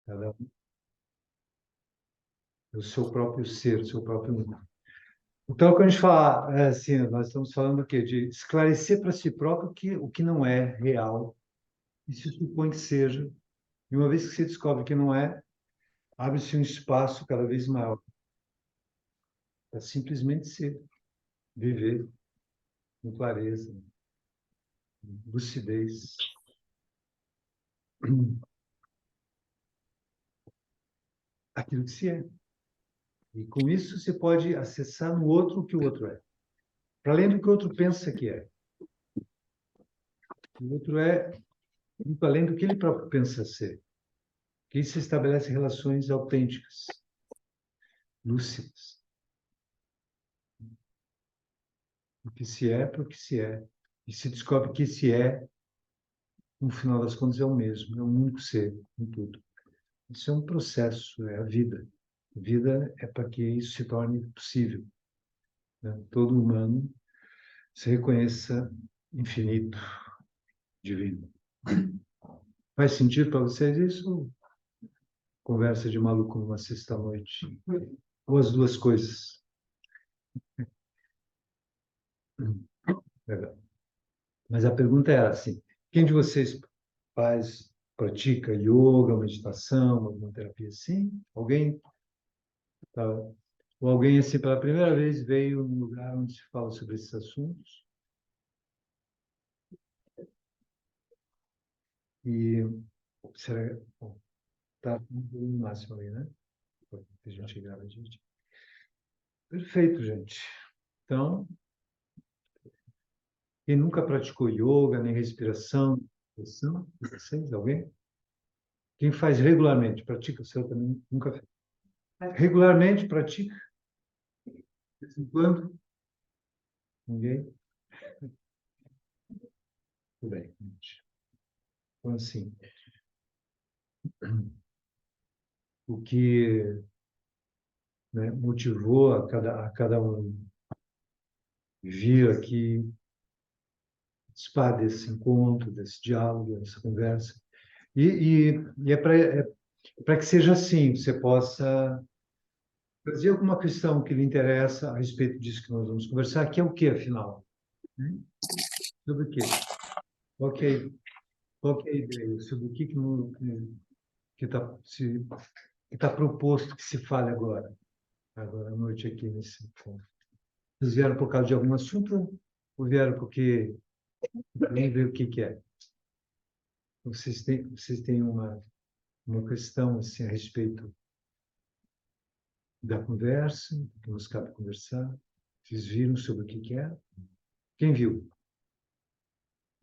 Cada um é o seu próprio ser, o seu próprio mundo. Então, quando a gente fala, assim, nós estamos falando o quê? De esclarecer para si próprio o que não é real e se supõe que seja. E uma vez que você descobre que não é, abre-se um espaço cada vez maior para simplesmente ser, viver com clareza, lucidez. Aquilo que se é. E com isso você pode acessar no outro o que o outro é. Para além do que o outro pensa que é. O outro é muito além do que ele próprio pensa ser. Que isso estabelece relações autênticas, lúcidas. O que se é para o que se é. E se descobre que se é, no final das contas, é o mesmo, é um único ser em tudo. Isso é um processo, é a vida. A vida é para que isso se torne possível. Né? Todo humano se reconheça infinito, divino. Faz sentido para vocês isso? Conversa de maluco numa sexta-noite? Ou as duas coisas? Legal. Mas a pergunta é assim: quem de vocês pratica yoga, meditação, alguma terapia assim? Alguém? Tá? Ou alguém assim pela primeira vez veio num lugar onde se fala sobre esses assuntos? E será tá no máximo ali, né? A gente grava, a gente. Perfeito, gente. Então, quem nunca praticou yoga, nem respiração, meditação, vocês, alguém? Quem faz regularmente, pratica o seu também, nunca fez. Regularmente pratica, de vez em quando, ninguém? Tudo bem, gente. Então, assim, o que, né, motivou a cada um vir aqui, participar desse encontro, desse diálogo, dessa conversa, e é para que seja assim, você possa trazer alguma questão que lhe interessa a respeito disso que nós vamos conversar, que é o que, afinal? Né? Sobre o quê? Qual que é, qual que é a ideia? Sobre o que está que tá proposto que se fale agora à noite aqui nesse ponto? Vocês vieram por causa de algum assunto ou vieram porque nem ver o que é? Vocês têm uma questão assim, a respeito da conversa, que nos cabe conversar? Vocês viram sobre o que é? Quem viu?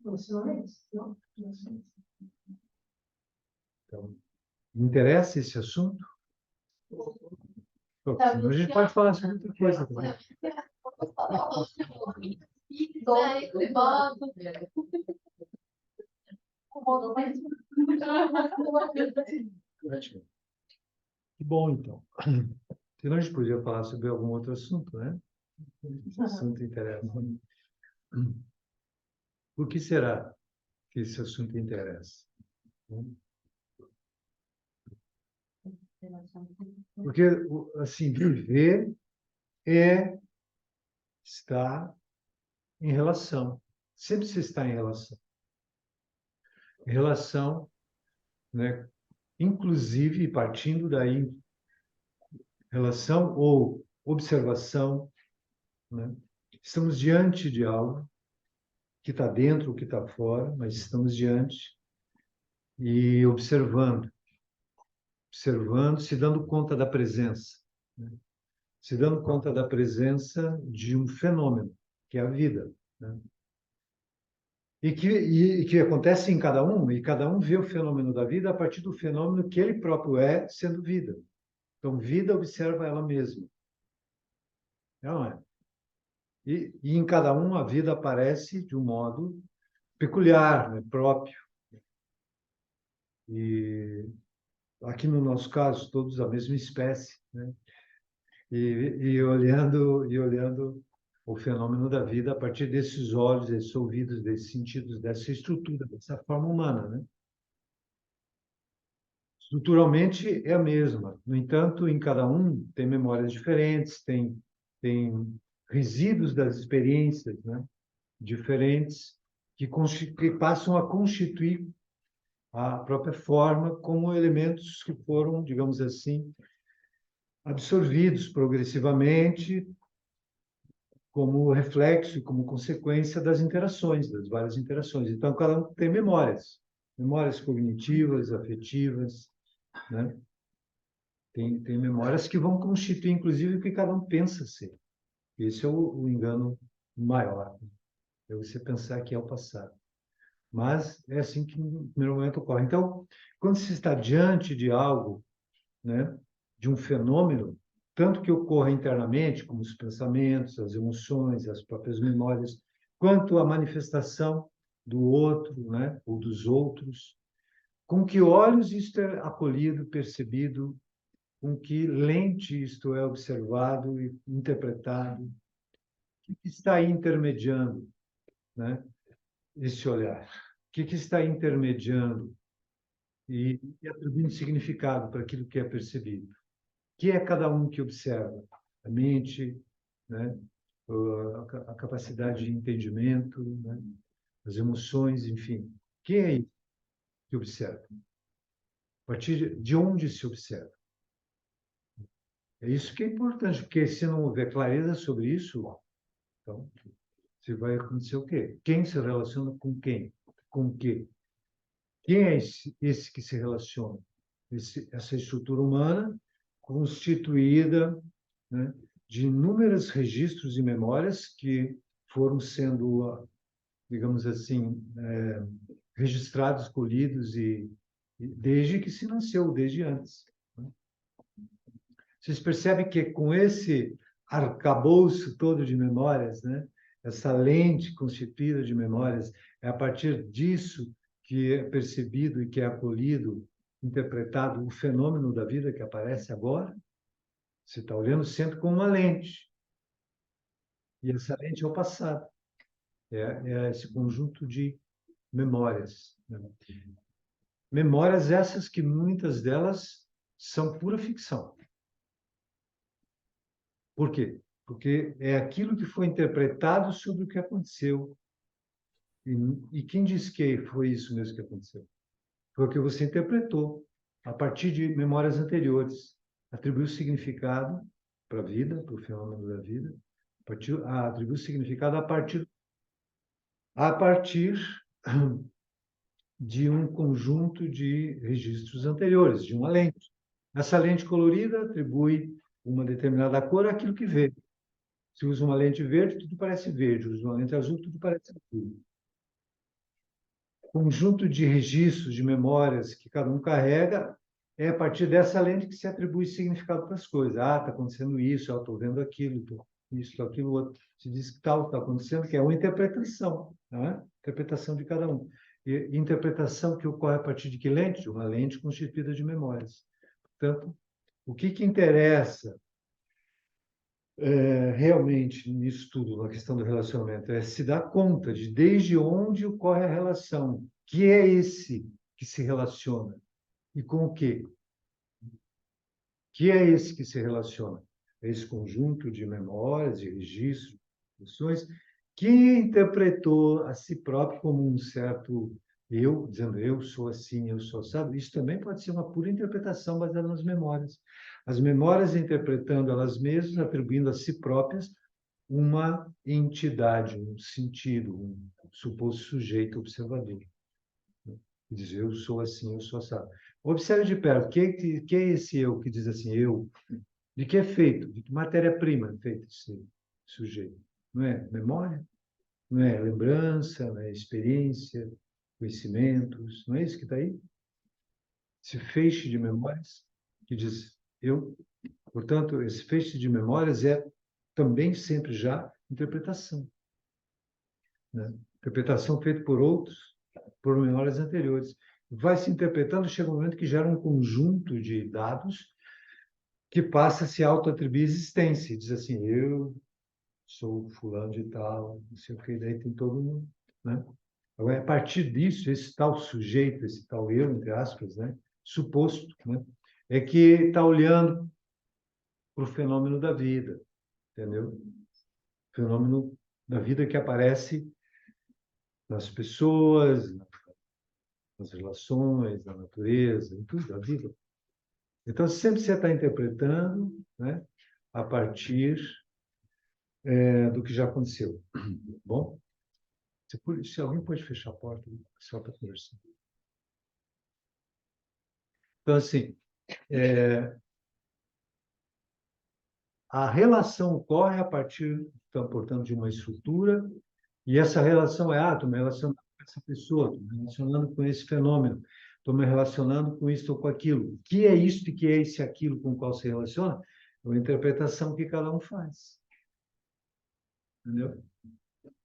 Emocionalmente, não? Então, me interessa esse assunto? Pô, senão a gente pode falar sobre outra coisa também. Ótimo. Que bom, então. Senão a gente podia falar sobre algum outro assunto, né? Esse assunto interessa. Por que será que esse assunto interessa? Porque, assim, viver é estar em relação. Sempre se está em relação. Em relação, né? Inclusive, partindo daí, relação ou observação, né? Estamos diante de algo que está dentro, que está fora, mas estamos diante e observando, se dando conta da presença, né? Se dando conta da presença de um fenômeno, que é a vida, né? E que acontece em cada um, e cada um vê o fenômeno da vida a partir do fenômeno que ele próprio é, sendo vida. Então, vida observa ela mesma. Não é? E em cada um a vida aparece de um modo peculiar, né, próprio. E aqui no nosso caso, todos a mesma espécie, né? E olhando o fenômeno da vida a partir desses olhos, desses ouvidos, desses sentidos, dessa estrutura, dessa forma humana, né? estruturalmente é a mesma. No entanto, em cada um tem memórias diferentes, tem resíduos das experiências, né, diferentes, que passam a constituir a própria forma como elementos que foram, digamos assim, absorvidos progressivamente como reflexo e como consequência das interações, das várias interações. Então, cada um tem memórias, memórias cognitivas, afetivas, né? Tem memórias que vão constituir, inclusive, o que cada um pensa ser. Esse é o engano maior, né? É você pensar que é o passado. Mas é assim que, no primeiro momento, ocorre. Então, quando se está diante de algo, né, de um fenômeno, tanto que ocorra internamente, como os pensamentos, as emoções, as próprias memórias, quanto a manifestação do outro, né, ou dos outros, com que olhos isto é acolhido, percebido, com que lente isto é observado e interpretado, o que está intermediando, né, esse olhar? O que está intermediando e atribuindo significado para aquilo que é percebido? Que é cada um que observa? A mente, né? A capacidade de entendimento, né? As emoções, enfim. Quem é isso que observa? A partir de onde se observa? É isso que é importante, porque se não houver clareza sobre isso, então, você vai acontecer o quê? Quem se relaciona com quem? Com o quê? Quem é esse que se relaciona? Essa estrutura humana constituída, né, de inúmeros registros e memórias que foram sendo, digamos assim, registrados, colhidos desde que se nasceu, desde antes, né? Vocês percebem que com esse arcabouço todo de memórias, né, essa lente constituída de memórias, é a partir disso que é percebido e que é acolhido, interpretado o fenômeno da vida que aparece agora. Você está olhando sempre com uma lente. E essa lente é o passado. É esse conjunto de memórias, né? Memórias essas que muitas delas são pura ficção. Por quê? Porque é aquilo que foi interpretado sobre o que aconteceu. E quem disse que foi isso mesmo que aconteceu? Foi o que você interpretou a partir de memórias anteriores. Atribuiu significado para a vida, para o fenômeno da vida. Atribuiu significado a partir de um conjunto de registros anteriores, de uma lente. Essa lente colorida atribui uma determinada cor àquilo que vê. Se usa uma lente verde, tudo parece verde. Usa uma lente azul, tudo parece azul. Conjunto de registros, de memórias que cada um carrega, é a partir dessa lente que se atribui significado para as coisas. Ah, está acontecendo isso, eu estou vendo aquilo, isso, aquilo, outro. Se diz que tal está acontecendo, que é uma interpretação, né? Interpretação de cada um. E interpretação que ocorre a partir de que lente? De uma lente constituída de memórias. Portanto, o que interessa realmente nisso tudo, na questão do relacionamento, é se dar conta de desde onde ocorre a relação, que é esse que se relaciona e com o quê? Que é esse que se relaciona? É esse conjunto de memórias, de registros, emoções, que interpretou a si próprio como um certo eu, dizendo eu sou assim, eu sou assado. Isso também pode ser uma pura interpretação baseada nas memórias. As memórias interpretando elas mesmas, atribuindo a si próprias uma entidade, um sentido, um suposto sujeito observador. Diz, eu sou assim, eu sou assado. Observe de perto, que é esse eu que diz assim, eu? De que é feito? De que matéria-prima é feito esse sujeito? Não é memória? Não é lembrança? Não é experiência? Conhecimentos? Não é isso que está aí? Esse feixe de memórias que diz eu. Portanto, esse feixe de memórias é também sempre já interpretação, né? Interpretação feita por outros, por memórias anteriores. Vai se interpretando, chega um momento que gera um conjunto de dados que passa a se auto-atribuir existência. Diz assim, eu sou fulano de tal, não sei o que, daí tem todo mundo, né? Agora, a partir disso, esse tal sujeito, esse tal eu, entre aspas, né? suposto, né, é que está olhando para o fenômeno da vida, entendeu? Fenômeno da vida que aparece nas pessoas, nas relações, na natureza, em tudo, da vida. Então, sempre você está interpretando, né, a partir do que já aconteceu. Bom, se alguém pode fechar a porta, só para conversar. Então, assim, a relação ocorre a partir, então, portanto, de uma estrutura, e essa relação estou me relacionando com essa pessoa, estou me relacionando com esse fenômeno, estou me relacionando com isso ou com aquilo. O que é isso e que é esse aquilo com o qual se relaciona? É uma interpretação que cada um faz. Entendeu?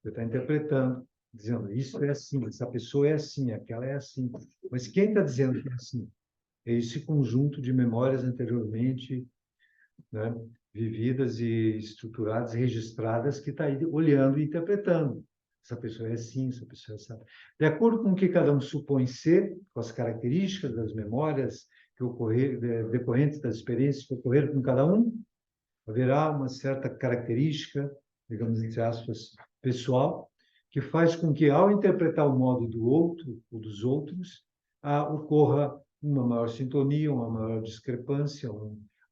Você está interpretando, dizendo, isso é assim, essa pessoa é assim, aquela é assim. Mas quem está dizendo que é assim? É esse conjunto de memórias anteriormente, né, vividas e estruturadas, registradas, que está aí olhando e interpretando. Essa pessoa é assim, essa pessoa é assim. De acordo com o que cada um supõe ser, com as características das memórias que decorrentes das experiências que ocorreram com cada um, haverá uma certa característica, digamos, entre aspas, pessoal, que faz com que, ao interpretar o modo do outro ou dos outros, ocorra uma maior sintonia, uma maior discrepância,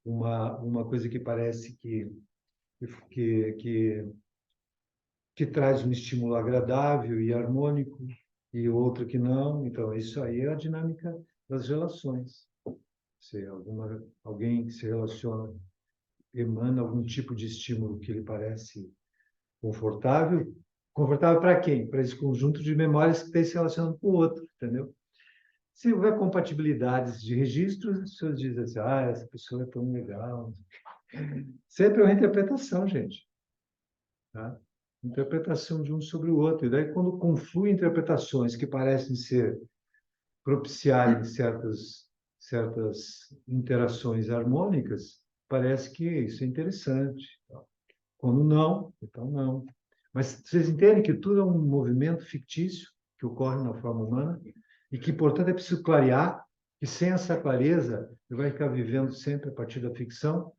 uma coisa que parece que, que, que traz um estímulo agradável e harmônico, e outra que não. Então, isso aí é a dinâmica das relações. Se alguém que se relaciona emana algum tipo de estímulo que lhe parece confortável. Confortável para quem? Para esse conjunto de memórias que está se relacionando com o outro, entendeu? Se houver compatibilidades de registros, as pessoas dizem assim, essa pessoa é tão legal. Sempre é uma interpretação, gente. Tá? Interpretação de um sobre o outro. E daí, quando confluem interpretações que parecem ser propiciarem certas interações harmônicas, parece que isso é interessante. Quando não, então não. Mas vocês entendem que tudo é um movimento fictício que ocorre na forma humana e que, portanto, é preciso clarear, e sem essa clareza, você vai ficar vivendo sempre a partir da ficção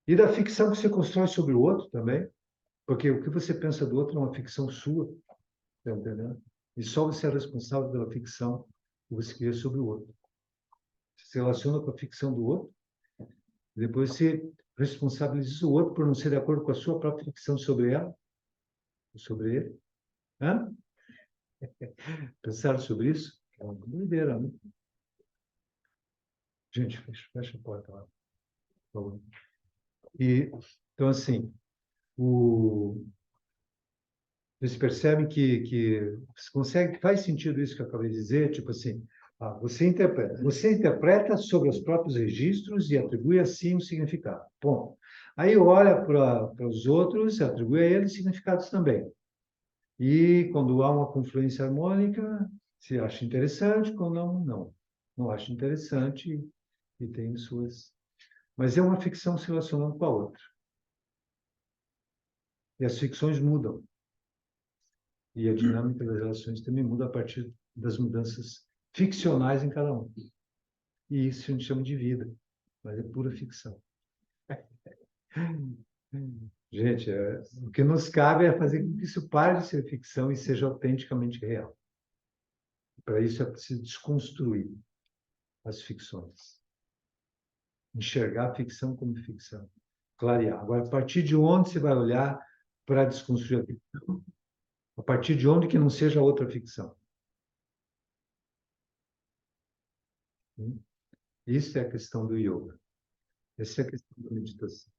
e da ficção que você constrói sobre o outro também, porque o que você pensa do outro é uma ficção sua, tá entendendo? E só você é responsável pela ficção que você cria sobre o outro. Você se relaciona com a ficção do outro, depois você responsabiliza o outro por não ser de acordo com a sua própria ficção sobre ela, sobre ele. Hã? Pensaram sobre isso? É uma doideira, né? Gente, fecha a porta lá, por favor. Então, assim, vocês percebem que você consegue, faz sentido isso que eu acabei de dizer? Tipo assim, você interpreta sobre os próprios registros e atribui assim um significado. Bom, aí olha para os outros e atribui a eles significados também. E quando há uma confluência harmônica, se acha interessante, quando não, não. Não acha interessante e tem suas. Mas é uma ficção se relacionando com a outra. E as ficções mudam. E a dinâmica das relações também muda a partir das mudanças ficcionais em cada um. E isso a gente chama de vida, mas é pura ficção. Gente, o que nos cabe é fazer com que isso pare de ser ficção e seja autenticamente real. Para isso é preciso desconstruir as ficções. Enxergar a ficção como ficção. Clarear. Agora, a partir de onde você vai olhar para desconstruir a ficção? A partir de onde que não seja outra ficção? Isso é a questão do yoga. Essa é a questão da meditação.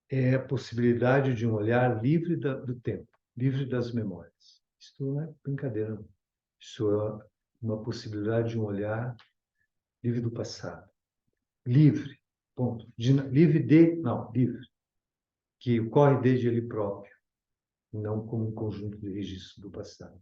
É a possibilidade de um olhar livre do tempo, livre das memórias. Isso não é brincadeira, não. Isso é uma possibilidade de um olhar livre do passado. Livre, ponto. Livre, que ocorre desde ele próprio, não como um conjunto de registros do passado.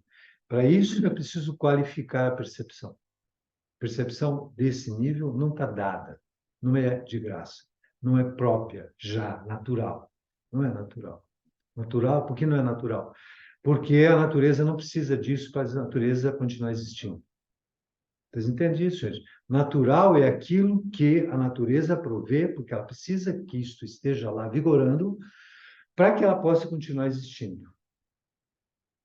Para isso, é preciso qualificar a percepção. A percepção desse nível não está dada, não é de graça, não é própria, já, natural. Não é natural. Natural, por que não é natural? Porque a natureza não precisa disso para a natureza continuar existindo. Vocês entendem isso, gente? Natural é aquilo que a natureza provê, porque ela precisa que isto esteja lá vigorando para que ela possa continuar existindo.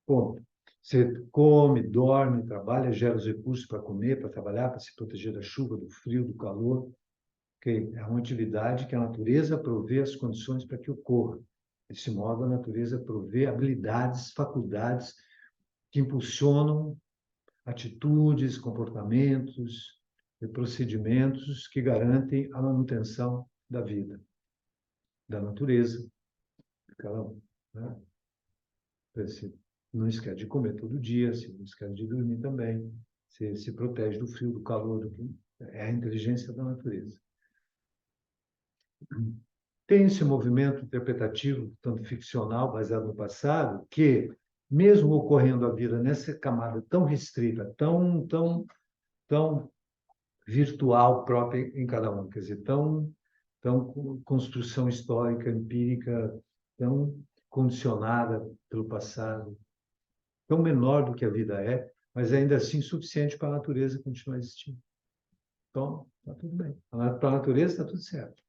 Ponto. Você come, dorme, trabalha, gera os recursos para comer, para trabalhar, para se proteger da chuva, do frio, do calor. Okay? É uma atividade que a natureza provê as condições para que ocorra. Desse modo, a natureza provê habilidades, faculdades que impulsionam atitudes, comportamentos e procedimentos que garantem a manutenção da vida, da natureza. Aquela, né? Você não esquece de comer todo dia, você não esquece de dormir também, você se protege do frio, do calor, é a inteligência da natureza. Tem esse movimento interpretativo, tanto ficcional, baseado no passado, que, mesmo ocorrendo a vida nessa camada tão restrita, tão virtual própria em cada um, quer dizer, tão construção histórica, empírica, tão condicionada pelo passado, tão menor do que a vida é, mas ainda assim suficiente para a natureza continuar existindo. Então, está tudo bem. Para a natureza está tudo certo.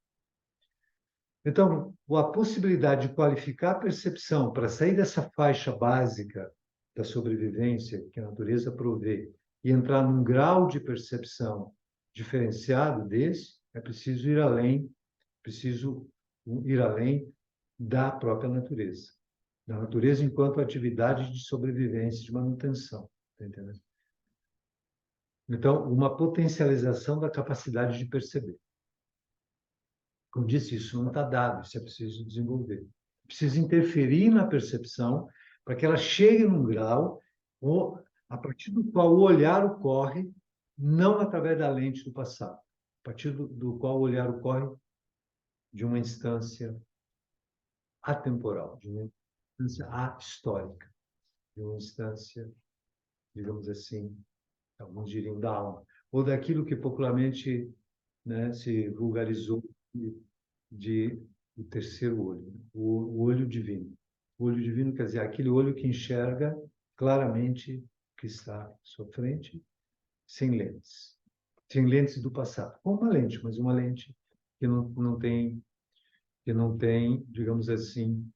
Então, a possibilidade de qualificar a percepção para sair dessa faixa básica da sobrevivência que a natureza provê e entrar num grau de percepção diferenciado desse, é preciso ir além da própria natureza. Da natureza enquanto atividade de sobrevivência, de manutenção. Tá entendendo? Então, uma potencialização da capacidade de perceber. Como disse, isso não está dado, isso é preciso desenvolver. Precisa interferir na percepção para que ela chegue num grau a partir do qual o olhar ocorre, não através da lente do passado, a partir do qual o olhar ocorre de uma instância atemporal, de uma instância ahistórica, de uma instância, digamos assim, alguns diriam da alma, ou daquilo que popularmente, né, se vulgarizou de o terceiro olho, o olho divino. O olho divino quer dizer aquele olho que enxerga claramente o que está à sua frente, sem lentes. Sem lentes do passado. Com uma lente, mas uma lente que não tem, digamos assim,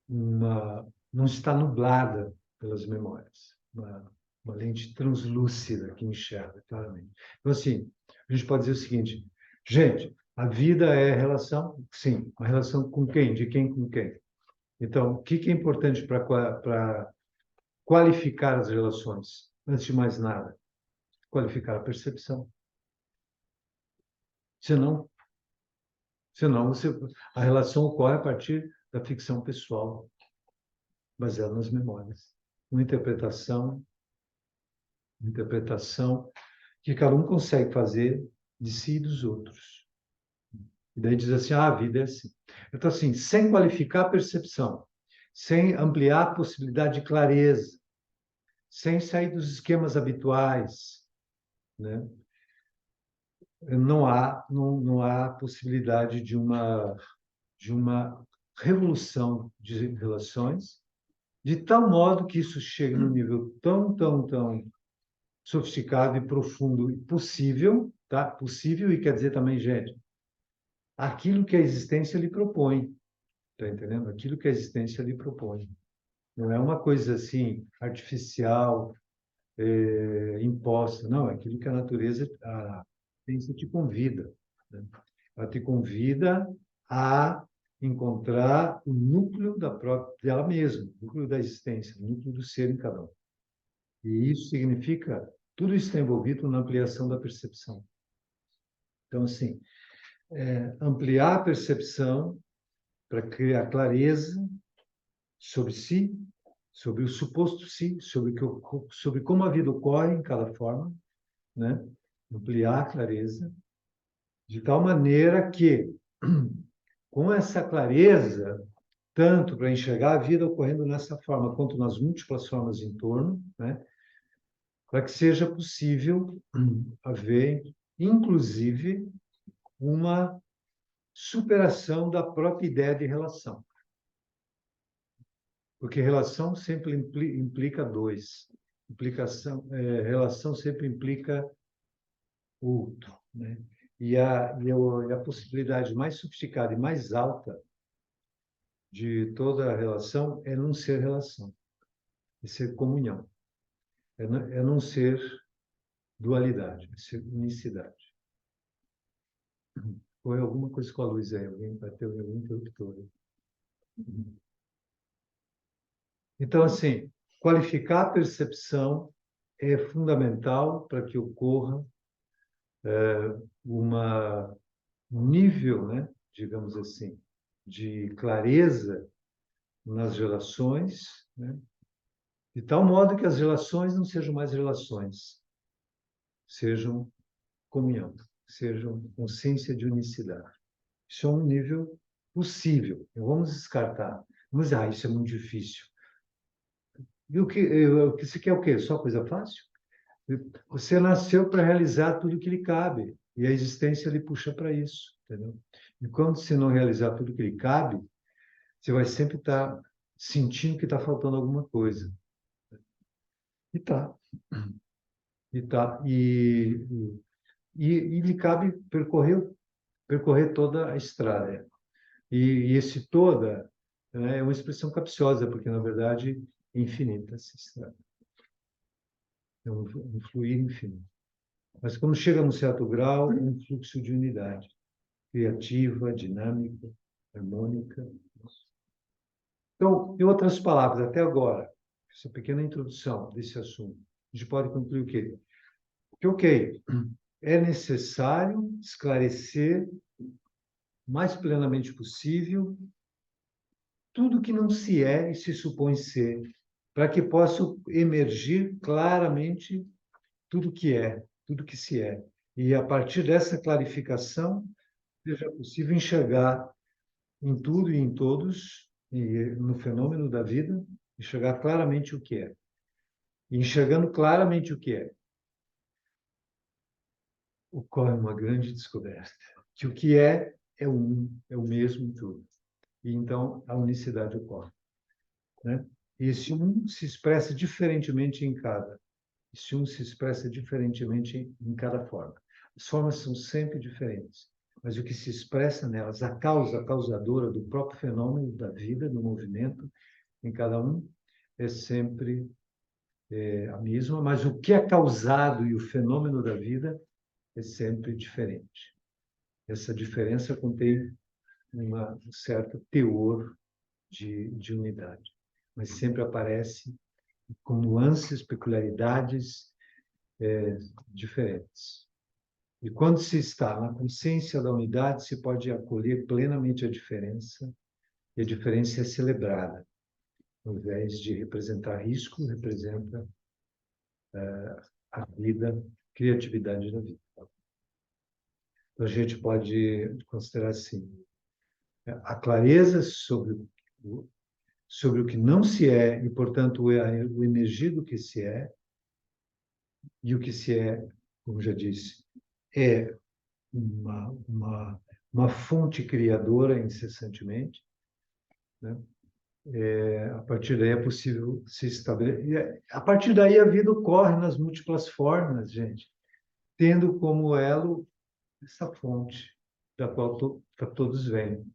não está nublada pelas memórias. Uma lente translúcida que enxerga claramente. Então, assim, a gente pode dizer o seguinte, gente, a vida é relação? Sim. Uma relação com quem? De quem com quem? Então, o que é importante para qualificar as relações? Antes de mais nada, qualificar a percepção. Senão, senão a relação ocorre a partir da ficção pessoal, baseada nas memórias. Uma interpretação que cada um consegue fazer de si e dos outros. E daí diz assim, a vida é assim. Então, assim, sem qualificar a percepção, sem ampliar a possibilidade de clareza, sem sair dos esquemas habituais, né? Não há possibilidade de uma revolução de relações, de tal modo que isso chegue num nível tão sofisticado e profundo e possível, tá? Possível e quer dizer também, gente, aquilo que a existência lhe propõe, tá entendendo? Aquilo que a existência lhe propõe. Não é uma coisa assim artificial, imposta, não, é aquilo que a natureza, a ciência te convida, né? Ela te convida a encontrar o núcleo da própria dela mesma, o núcleo da existência, o núcleo do ser em cada um. E isso significa, tudo isso está envolvido na ampliação da percepção. Então, assim, ampliar a percepção para criar clareza sobre si, sobre o suposto si, sobre como a vida ocorre em cada forma, né? Ampliar a clareza, de tal maneira que, com essa clareza, tanto para enxergar a vida ocorrendo nessa forma, quanto nas múltiplas formas em torno, né? Para que seja possível haver, inclusive, uma superação da própria ideia de relação. Porque relação sempre implica dois. Relação sempre implica outro, né? E a possibilidade mais sofisticada e mais alta de toda a relação é não ser relação, é ser comunhão, é não ser dualidade, é ser unicidade. Foi alguma coisa com a luz aí, alguém bateu em algum interruptor. Então, assim, qualificar a percepção é fundamental para que ocorra uma, um nível, né, digamos assim, de clareza nas relações, né, de tal modo que as relações não sejam mais relações, sejam comunhão, sejam consciência de unicidade. Isso é um nível possível. Não vamos descartar. Mas, isso é muito difícil. E o que você quer o quê? Só coisa fácil? Você nasceu para realizar tudo que lhe cabe. E a existência lhe puxa para isso. Entendeu? E quando você não realizar tudo que lhe cabe, você vai sempre estar sentindo que está faltando alguma coisa. E tá. E tá. E lhe cabe percorrer toda a estrada. E esse toda, né, é uma expressão capciosa, porque, na verdade, é infinita essa estrada. É um fluir infinito. Mas quando chega num certo grau, é um fluxo de unidade, criativa, dinâmica, harmônica. Então, em outras palavras, até agora, essa pequena introdução desse assunto, a gente pode concluir o quê? Que, ok, é necessário esclarecer o mais plenamente possível tudo que não se é e se supõe ser, para que possa emergir claramente tudo que é, tudo que se é. E a partir dessa clarificação, seja possível enxergar em tudo e em todos, e no fenômeno da vida, enxergar claramente o que é. E enxergando claramente o que ocorre uma grande descoberta, que o que é é o mesmo em tudo. E então a unicidade ocorre, né? E se um se expressa diferentemente em cada, e se um se expressa diferentemente em cada forma. As formas são sempre diferentes, mas o que se expressa nelas, a causa causadora do próprio fenômeno da vida, do movimento, em cada um, é sempre a mesma, mas o que é causado e o fenômeno da vida é sempre diferente. Essa diferença contém um certo teor de unidade, mas sempre aparece com nuances, peculiaridades diferentes. E quando se está na consciência da unidade, se pode acolher plenamente a diferença, e a diferença é celebrada. Ao invés de representar risco, representa a vida, a criatividade da vida. Então, a gente pode considerar assim, a clareza sobre o que não se é e, portanto, o emergir do que se é, e o que se é, como já disse, é uma fonte criadora incessantemente, né? A partir daí é possível se estabelecer. A partir daí a vida ocorre nas múltiplas formas, gente, tendo como elo essa fonte da qual todos vêm,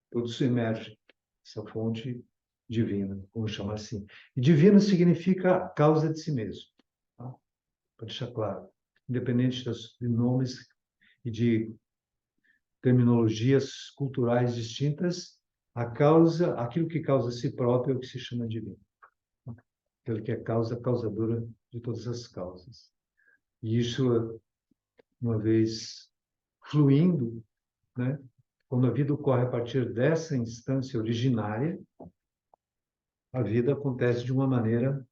todos se emergem, essa fonte divina, vamos chamar assim. E divino significa causa de si mesmo, tá? Para deixar claro, independente de nomes e de terminologias culturais distintas, aquilo que causa a si próprio é o que se chama divino. Aquilo que é causa, causadora de todas as causas. E isso, uma vez fluindo, né? Quando a vida ocorre a partir dessa instância originária, a vida acontece de uma maneira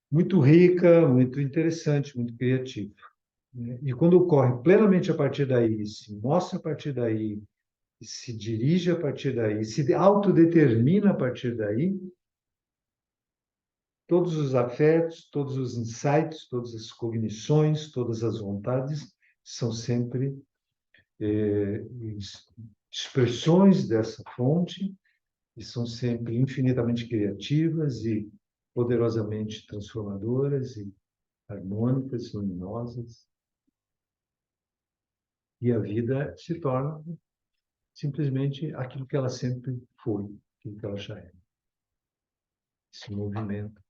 muito rica, muito interessante, muito criativa, né? E quando ocorre plenamente a partir daí, se mostra a partir daí, se dirige a partir daí, se autodetermina a partir daí, todos os afetos, todos os insights, todas as cognições, todas as vontades são sempre expressões dessa fonte e são sempre infinitamente criativas e poderosamente transformadoras e harmônicas, luminosas. E a vida se torna simplesmente aquilo que ela sempre foi, aquilo que ela já é. Esse movimento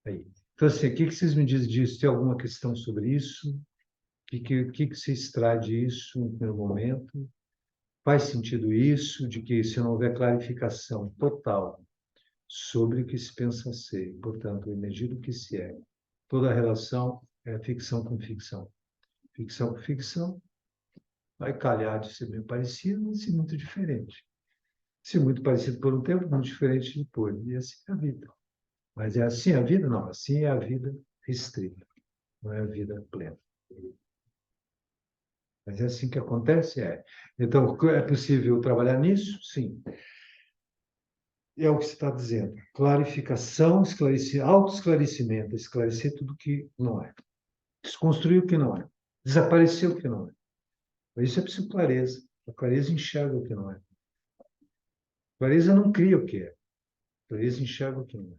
aí. Então, assim, o que vocês me dizem disso? Tem alguma questão sobre isso? O que se extrai disso no primeiro momento? Faz sentido isso, de que se não houver clarificação total sobre o que se pensa ser, portanto, a energia do que se é, toda a relação é ficção com ficção. Ficção com ficção vai calhar de ser bem parecido, mas ser muito diferente. Se muito parecido por um tempo, muito diferente depois. E assim é a vida. Mas é assim a vida? Não, assim é a vida restrita, não é a vida plena. Mas é assim que acontece? É. Então, é possível trabalhar nisso? Sim. É o que você está dizendo. Clarificação, esclarecer, autoesclarecimento, esclarecer tudo que não é. Desconstruir o que não é. Desaparecer o que não é. Por isso é preciso clareza. A clareza enxerga o que não é. A clareza não cria o que é. A clareza enxerga o que não é.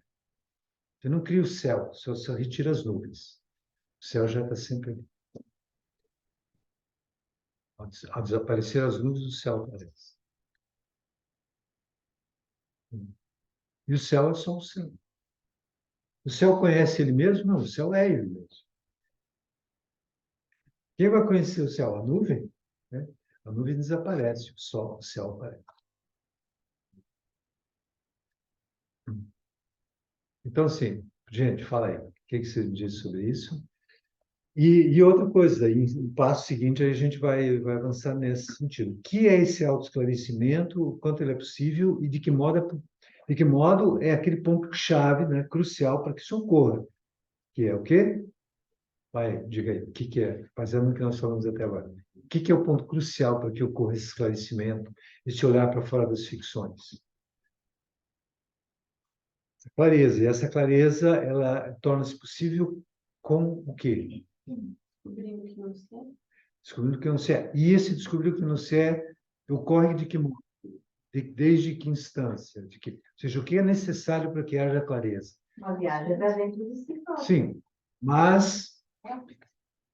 Você não cria o céu, você só retira as nuvens. O céu já está sempre ali. Ao desaparecer as nuvens, o céu aparece. E o céu é só o céu. O céu conhece ele mesmo? Não, o céu é ele mesmo. Quem vai conhecer o céu? A nuvem? Né? A nuvem desaparece, o céu aparece. Então, assim, gente, fala aí. O que você me diz sobre isso? E outra coisa, o passo seguinte, aí a gente vai avançar nesse sentido. O que é esse autoesclarecimento, o quanto ele é possível e de que modo é aquele ponto-chave, né, crucial para que isso ocorra, que é o quê? Vai, diga aí, o que é? Baseado no que nós falamos até agora. O que é o ponto crucial para que ocorra esse esclarecimento, esse olhar para fora das ficções? Clareza. E essa clareza, ela torna-se possível com o quê? Descobrindo que não sei. Descobrindo o que não se é. E esse descobrir o que não se é ocorre de que modo? Desde que instância? Ou seja, o que é necessário para que haja clareza? Uma viagem para dentro de si próprio. Sim, mas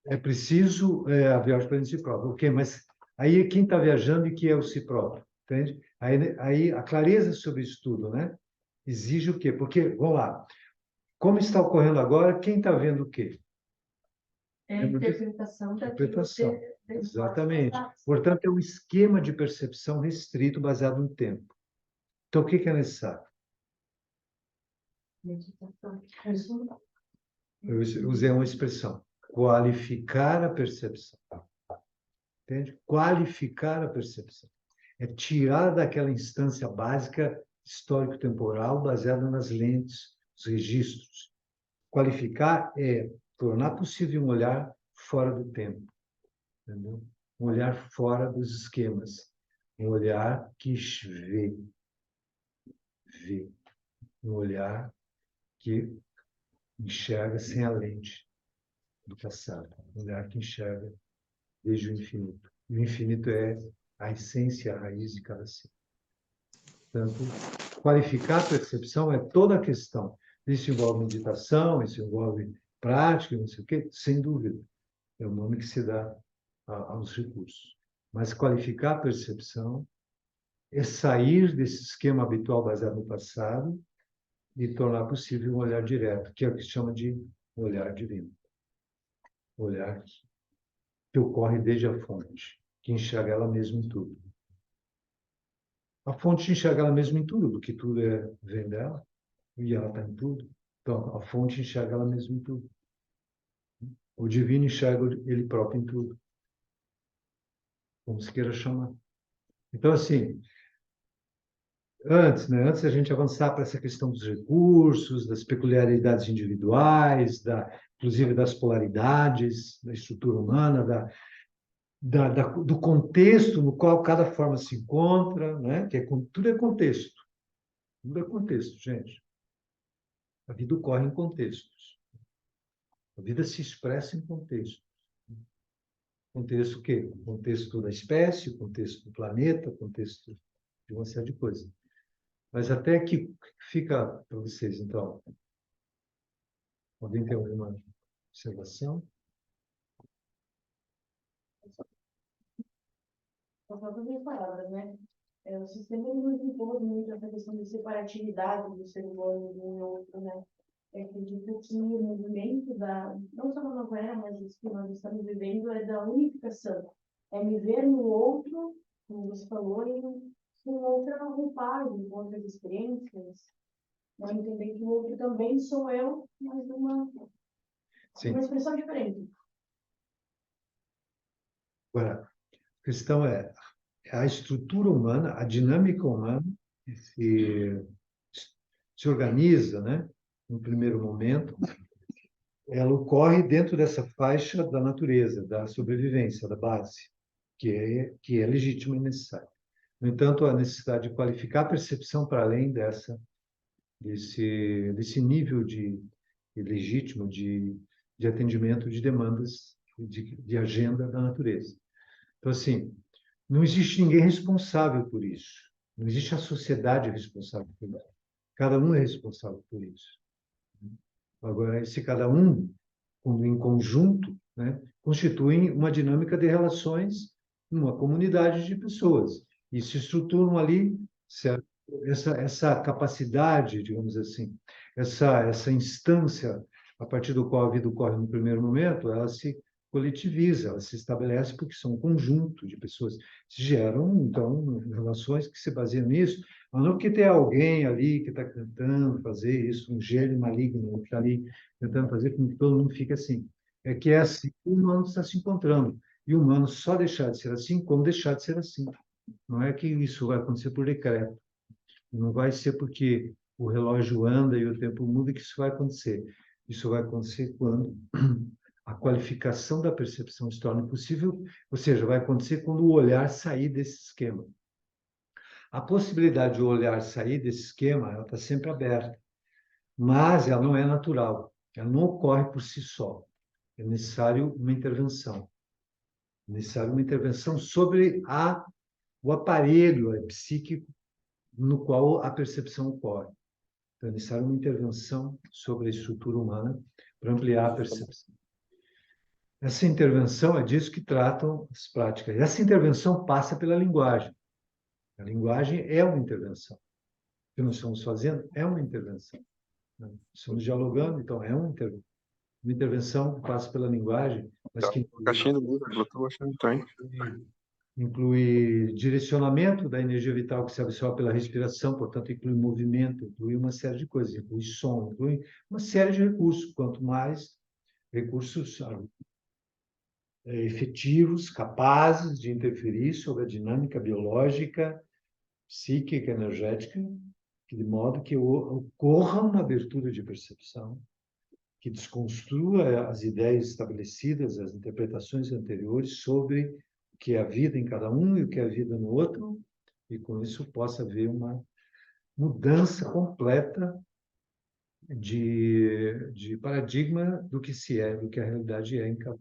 é preciso a viagem para si próprio. Ok, mas aí é quem está viajando e que é o si próprio, entende? Aí a clareza sobre isso tudo, né? Exige o quê? Porque, vamos lá, como está ocorrendo agora, quem está vendo o quê? É a interpretação daquilo Interpretação. que Exatamente. Portanto, é um esquema de percepção restrito baseado no tempo. Então, o que é necessário? meditação. Eu usei uma expressão, qualificar a percepção. Entende? Qualificar a percepção. É tirar daquela instância básica histórico-temporal baseada nas lentes, os registros. Qualificar é tornar possível um olhar fora do tempo, entendeu? Um olhar fora dos esquemas, um olhar que vê, um olhar que enxerga sem a lente do passado, um olhar que enxerga desde o infinito. E o infinito é a essência, a raiz de cada ser. Portanto, qualificar a percepção é toda a questão. Isso envolve meditação, isso envolve prática, não sei o quê, sem dúvida. É o nome que se dá aos recursos. Mas qualificar a percepção é sair desse esquema habitual baseado no passado e tornar possível um olhar direto, que é o que se chama de olhar divino. Olhar que ocorre desde a fonte, que enxerga ela mesma em tudo. A fonte enxerga ela mesma em tudo, porque tudo vem dela, e ela está em tudo. Então, a fonte enxerga ela mesma em tudo. O divino enxerga ele próprio em tudo, como se queira chamar. Então, assim, antes, né? Antes da gente avançar para essa questão dos recursos, das peculiaridades individuais, inclusive das polaridades da estrutura humana, do contexto no qual cada forma se encontra, né? Tudo é contexto. Tudo é contexto, gente. A vida ocorre em contextos. A vida se expressa em contexto. Contexto o quê? O contexto da espécie, o contexto do planeta, o contexto de uma série de coisas. Mas até que fica para vocês, então. Alguém tem alguma observação? Só faltam minhas palavras, né? O sistema ele nos impôs muito essa questão de separatividade do ser humano de um e outro, né? Eu acredito que o movimento não só na nova era, mas isso que nós estamos vivendo é da unificação. É me ver no outro, como você falou, e com outra roupagem, com outras experiências. Né? Entender que o outro também sou eu, mas uma expressão diferente. Agora, a questão é a estrutura humana, a dinâmica humana se organiza, né? No primeiro momento, ela ocorre dentro dessa faixa da natureza, da sobrevivência, da base, que é legítima e necessária. No entanto, a necessidade de qualificar a percepção para além desse nível legítimo de atendimento de demandas de agenda da natureza. Então, assim, não existe ninguém responsável por isso. Não existe a sociedade responsável por isso. Cada um é responsável por isso. Agora, esse cada um, em conjunto, né, constituem uma dinâmica de relações numa comunidade de pessoas. E se estruturam ali, certo? Essa capacidade, digamos assim, essa instância a partir do qual a vida ocorre no primeiro momento, ela se coletiviza, ela se estabelece porque são um conjunto de pessoas. Se geram, então, relações que se baseiam nisso, mas não porque tem alguém ali que está tentando fazer isso, um gênio maligno que está ali tentando fazer com que todo mundo fique assim. É que é assim que o humano está se encontrando. E o humano só deixar de ser assim como deixar de ser assim. Não é que isso vai acontecer por decreto. Não vai ser porque o relógio anda e o tempo muda que isso vai acontecer. Isso vai acontecer quando a qualificação da percepção se torna possível, ou seja, vai acontecer quando o olhar sair desse esquema. A possibilidade de o olhar sair desse esquema, ela está sempre aberta, mas ela não é natural, ela não ocorre por si só. É necessário uma intervenção. É necessário uma intervenção sobre o aparelho psíquico no qual a percepção ocorre. Então, é necessário uma intervenção sobre a estrutura humana para ampliar a percepção. Essa intervenção é disso que tratam as práticas. Essa intervenção passa pela linguagem. A linguagem é uma intervenção. O que nós estamos fazendo é uma intervenção. Estamos dialogando, então é uma intervenção que passa pela linguagem, mas que caixinha do livro, Bluetooth, não tem. Inclui direcionamento da energia vital que se absorve pela respiração, portanto, inclui movimento, inclui uma série de coisas, inclui som, inclui uma série de recursos. Quanto mais recursos efetivos, capazes de interferir sobre a dinâmica biológica, psíquica, energética, de modo que ocorra uma abertura de percepção, que desconstrua as ideias estabelecidas, as interpretações anteriores sobre o que é a vida em cada um e o que é a vida no outro, e com isso possa haver uma mudança completa de paradigma do que se é, do que a realidade é em cada um.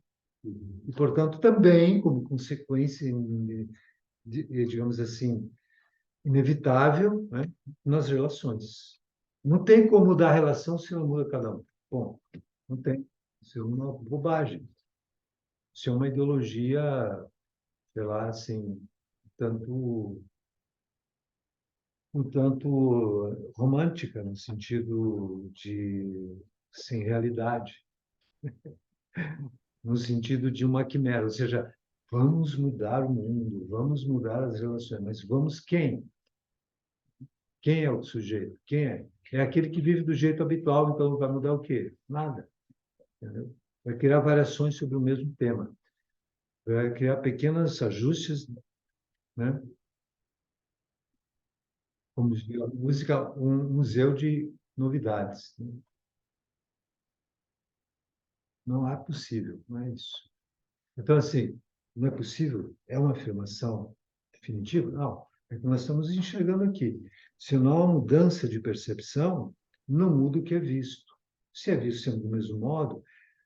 E, portanto, também, como consequência, digamos assim, inevitável, né, nas relações. Não tem como mudar a relação se não muda cada um. Bom, não tem. Isso é uma bobagem. Isso é uma ideologia, sei lá, assim, tanto, um tanto romântica, no sentido de sem realidade, no sentido de uma quimera, ou seja, vamos mudar o mundo, vamos mudar as relações, mas vamos quem? Quem é o sujeito? Quem é? É aquele que vive do jeito habitual, então vai mudar o quê? Nada. Entendeu? Vai criar variações sobre o mesmo tema. Vai criar pequenos ajustes, né? Como diz a música, um museu de novidades. Né? Não é possível, não é isso. Então, assim, não é possível? É uma afirmação definitiva? Não. É que nós estamos enxergando aqui. Se não há mudança de percepção, não muda o que é visto. Se é visto sempre do mesmo modo,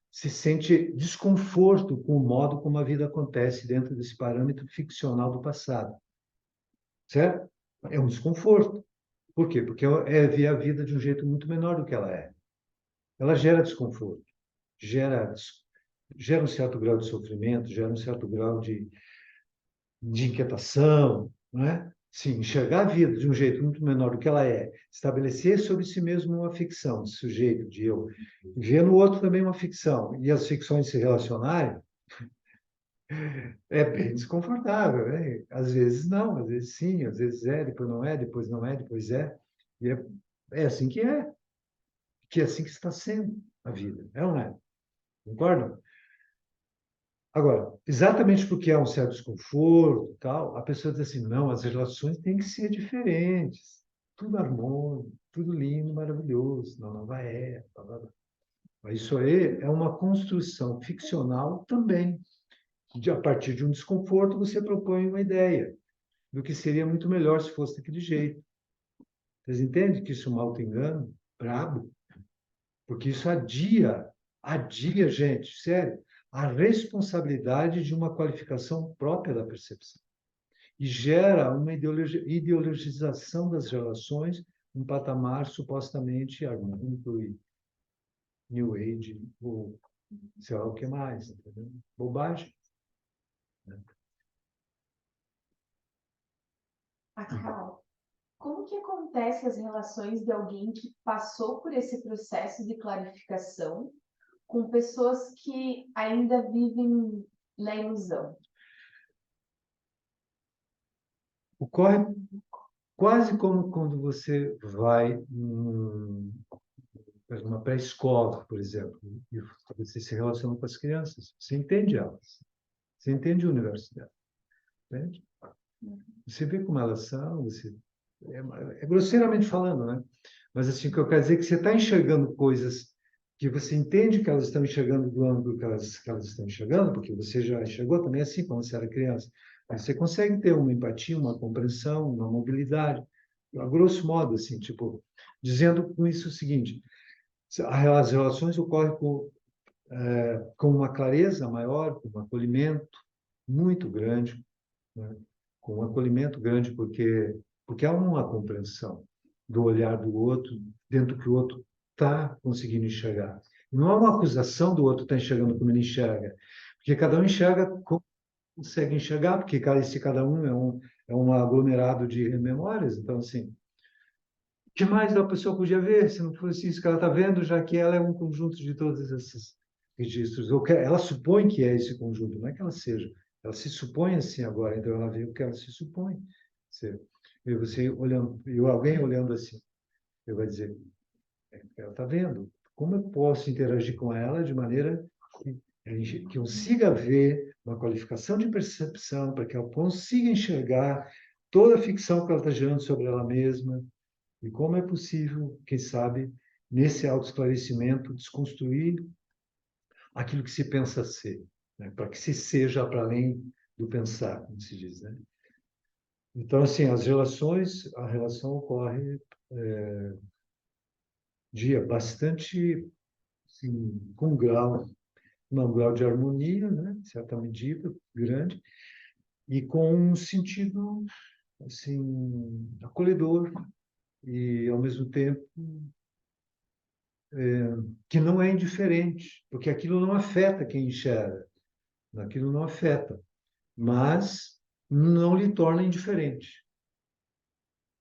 se sente desconforto com o modo como a vida acontece dentro desse parâmetro ficcional do passado. Certo? É um desconforto. Por quê? Porque é ver a vida de um jeito muito menor do que ela é. Ela gera desconforto, gera um certo grau de sofrimento, gera um certo grau de inquietação, não é? Sim, enxergar a vida de um jeito muito menor do que ela é, estabelecer sobre si mesmo uma ficção de sujeito, de eu, ver no outro também uma ficção, e as ficções se relacionarem, é bem desconfortável, né? Às vezes não, às vezes sim, às vezes é, depois não é, depois não é, depois é. E é assim que é assim que está sendo a vida, é ou não é? Concorda? Agora, exatamente porque há um certo desconforto, tal, a pessoa diz assim, não, as relações têm que ser diferentes, tudo harmônico, tudo lindo, maravilhoso. Não, não vai é. Blá, blá, blá. Mas isso aí é uma construção ficcional também. A partir de um desconforto, você propõe uma ideia do que seria muito melhor se fosse daquele jeito. Vocês entendem que isso é um auto-engano? Brabo. Porque isso adia, gente, sério, a responsabilidade de uma qualificação própria da percepção. E gera uma ideologização das relações, um patamar supostamente harmônico e New Age, ou sei lá o que mais, entendeu? Bobagem. Né? Carol, como que acontece as relações de alguém que passou por esse processo de clarificação com pessoas que ainda vivem na ilusão? Ocorre quase como quando você vai numa pré-escola, por exemplo, e você se relaciona com as crianças. Você entende elas. Você entende o universo delas. Entende? Você vê como elas são, é grosseiramente falando, né? Mas assim, o que eu quero dizer é que você está enxergando coisas que você entende que elas estão enxergando do ângulo que elas estão enxergando, porque você já enxergou também assim quando você era criança. Mas você consegue ter uma empatia, uma compreensão, uma mobilidade, a grosso modo, assim, tipo, dizendo com isso o seguinte: as relações ocorrem com uma clareza maior, com um acolhimento muito grande, né? Com um acolhimento grande, porque há uma compreensão do olhar do outro, dentro do que o outro está conseguindo enxergar. Não é uma acusação do outro estar enxergando como ele enxerga, porque cada um enxerga como consegue enxergar, porque esse cada um é um aglomerado de memórias. Então, assim, o que mais a pessoa podia ver se não fosse isso que ela está vendo, já que ela é um conjunto de todos esses registros? Ou que ela supõe que é esse conjunto, não é que ela seja. Ela se supõe assim agora, então ela vê o que ela se supõe. Você olhando, e alguém olhando assim, eu vai dizer, ela está vendo. Como eu posso interagir com ela de maneira que eu consiga ver uma qualificação de percepção, para que ela consiga enxergar toda a ficção que ela está gerando sobre ela mesma, e como é possível, quem sabe, nesse autoesclarecimento, desconstruir aquilo que se pensa ser, né? Para que se seja para além do pensar, como se diz, né? Então, assim, a relação ocorre bastante, assim, com um grau de harmonia, né? Em certa medida, grande, e com um sentido, assim, acolhedor e, ao mesmo tempo, que não é indiferente, porque aquilo não afeta quem enxerga, aquilo não afeta, mas não lhe torna indiferente.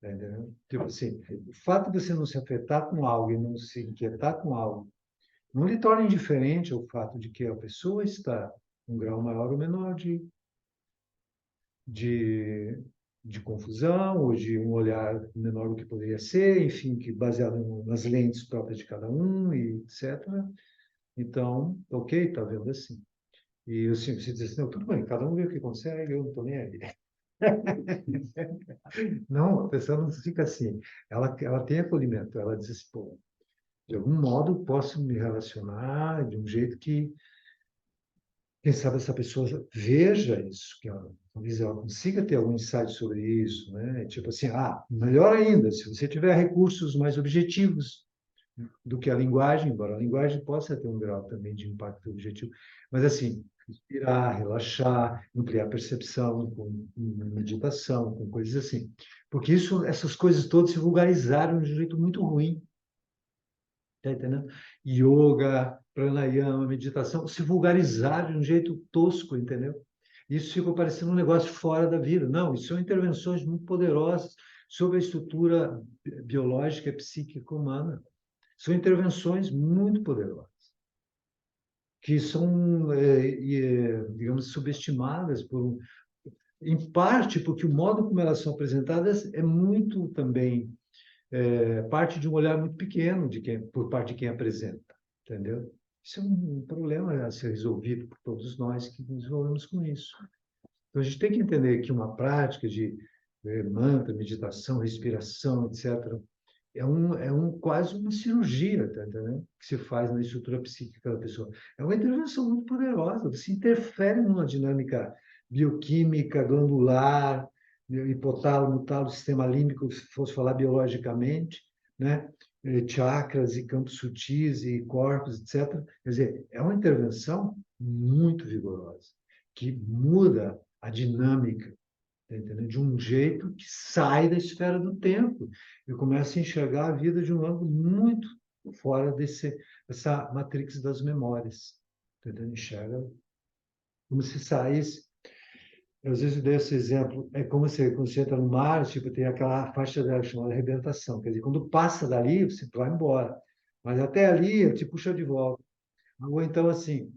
Tá entendendo? Tipo assim, o fato de você não se afetar com algo e não se inquietar com algo, não lhe torna indiferente ao fato de que a pessoa está um grau maior ou menor de, de confusão, ou de um olhar menor do que poderia ser, enfim, que baseado nas lentes próprias de cada um, e etc. Então, ok, está vendo assim. E assim, você diz assim, não, tudo bem, cada um vê o que consegue, eu não estou nem aí. Não, a pessoa não fica assim. Ela tem acolhimento, ela diz assim, pô, de algum modo posso me relacionar de um jeito que, quem sabe, essa pessoa veja isso, que ela, talvez ela consiga ter algum insight sobre isso, né? Tipo assim, melhor ainda, se você tiver recursos mais objetivos do que a linguagem, embora a linguagem possa ter um grau também de impacto objetivo, mas assim, respirar, relaxar, ampliar a percepção com meditação, com coisas assim. Porque essas coisas todas se vulgarizaram de um jeito muito ruim, tá entendendo? Yoga, pranayama, meditação, se vulgarizaram de um jeito tosco, entendeu? Isso ficou parecendo um negócio fora da vida. Não, isso são intervenções muito poderosas sobre a estrutura biológica e psíquica humana. São intervenções muito poderosas, que são, digamos, subestimadas em parte porque o modo como elas são apresentadas é muito também parte de um olhar muito pequeno por parte de quem apresenta, entendeu? Isso é um problema a ser resolvido por todos nós que nos envolvemos com isso. Então, a gente tem que entender que uma prática de mantra, meditação, respiração, etc., quase uma cirurgia, tá entendendo? Que se faz na estrutura psíquica da pessoa. É uma intervenção muito poderosa, você interfere numa dinâmica bioquímica, glandular, hipotálamo, tálamo, sistema límbico, se fosse falar biologicamente, né? Chakras e campos sutis e corpos, etc. Quer dizer, é uma intervenção muito vigorosa, que muda a dinâmica, tá entendendo? De um jeito que sai da esfera do tempo e começa a enxergar a vida de um ângulo muito fora dessa matrix das memórias. Tá entendendo? Enxerga como se saísse. Eu, às vezes, dei esse exemplo. É como quando você entra no mar, tipo, tem aquela faixa chamada arrebentação. Quer dizer, quando passa dali, você vai embora. Mas até ali, ele te puxa de volta. Ou então, assim,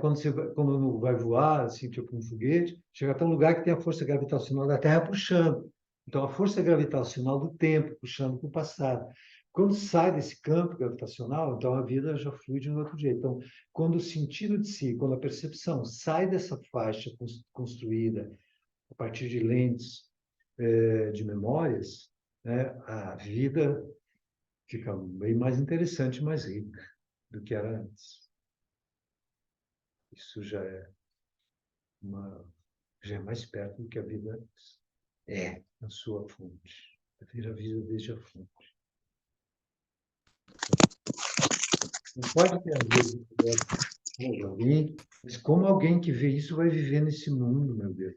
quando vai voar, assim, tipo um foguete, chega até um lugar que tem a força gravitacional da Terra puxando. Então, a força gravitacional do tempo puxando para o passado. Quando sai desse campo gravitacional, então a vida já flui de um outro jeito. Então, quando o sentido de si, quando a percepção sai dessa faixa construída a partir de lentes de memórias, né, a vida fica bem mais interessante, mais rica do que era antes. Isso já é mais perto do que a vida é na sua fonte. Prefiro a vida desde a fonte. Não pode ter a ver com alguém, mas como alguém que vê isso vai viver nesse mundo, meu Deus?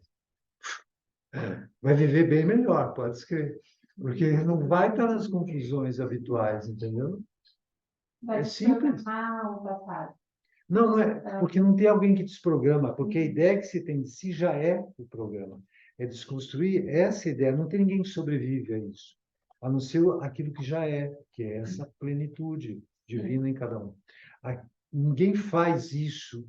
Vai viver bem melhor, pode escrever. Porque não vai estar nas confusões habituais, entendeu? Vai É simples. desprogramar o passado. Não, não é, porque não tem alguém que desprograma, porque a ideia que se tem de si já é o programa. É desconstruir essa ideia. Não tem ninguém que sobrevive a isso, a não ser aquilo que já é, que é essa plenitude divina em cada um. Ninguém faz isso,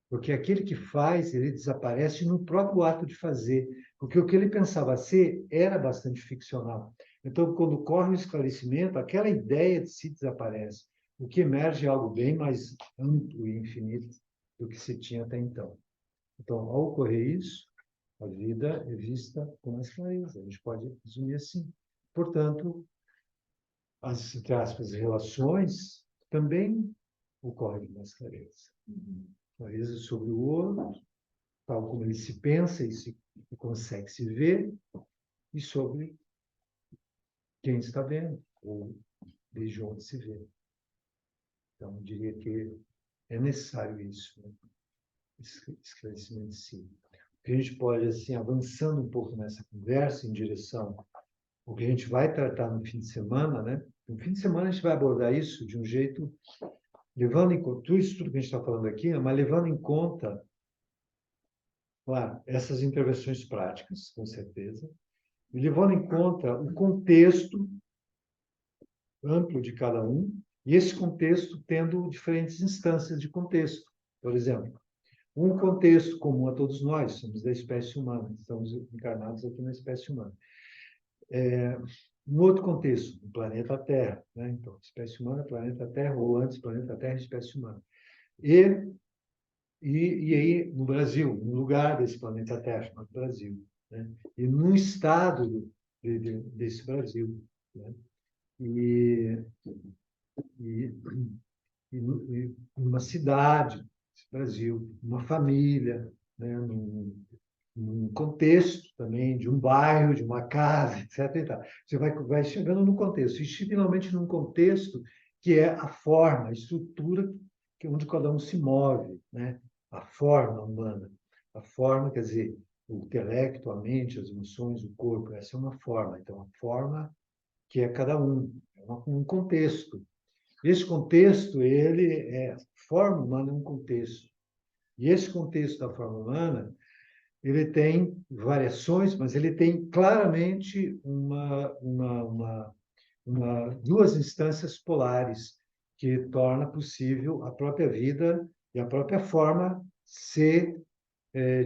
porque aquele que faz, ele desaparece no próprio ato de fazer, porque o que ele pensava ser era bastante ficcional. Então, quando ocorre o esclarecimento, aquela ideia de si desaparece. O que emerge é algo bem mais amplo e infinito do que se tinha até então. Então, ao ocorrer isso, a vida é vista com mais clareza. A gente pode resumir assim. Portanto, as, entre aspas, relações também ocorrem com mais clareza. Clareza sobre o outro, tal como ele se pensa e consegue se ver, e sobre quem está vendo, ou desde onde se vê. Então, eu diria que é necessário isso, né? Esclarecimento de si. O que a gente pode, assim, avançando um pouco nessa conversa em direção ao que a gente vai tratar no fim de semana, né? No fim de semana a gente vai abordar isso de um jeito, levando em conta tudo isso tudo que a gente está falando aqui, mas levando em conta, claro, essas intervenções práticas, com certeza, e levando em conta o contexto amplo de cada um, e esse contexto tendo diferentes instâncias de contexto. Por exemplo, um contexto comum a todos nós, somos da espécie humana, estamos encarnados aqui na espécie humana. Um outro contexto, o planeta Terra, né? Então, espécie humana, planeta Terra, ou antes, planeta Terra, espécie humana. E aí, no Brasil, no lugar desse planeta Terra, chamado Brasil, né? E num estado desse Brasil, né? E, e, e numa cidade, Brasil, uma família, né? Num contexto também de um bairro, de uma casa, etc. E tal. Você vai chegando no contexto, e finalmente num contexto que é a forma, a estrutura que onde cada um se move, né? A forma humana. A forma, quer dizer, o intelecto, a mente, as emoções, o corpo, essa é uma forma. Então, a forma que é cada um, é um contexto. Esse contexto, ele é, forma humana é um contexto. E esse contexto da forma humana, ele tem variações, mas ele tem claramente duas instâncias polares que torna possível a própria vida e a própria forma ser,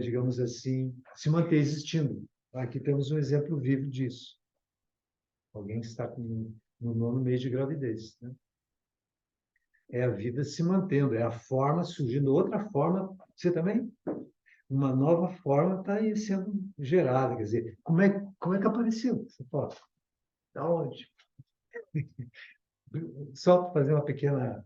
digamos assim, se manter existindo. Aqui temos um exemplo vivo disso. Alguém que está no 9º mês de gravidez, né? É a vida se mantendo, é a forma surgindo, outra forma, você também, uma nova forma está aí sendo gerada, quer dizer, como é que apareceu essa foto? Da onde? Só para fazer pequena,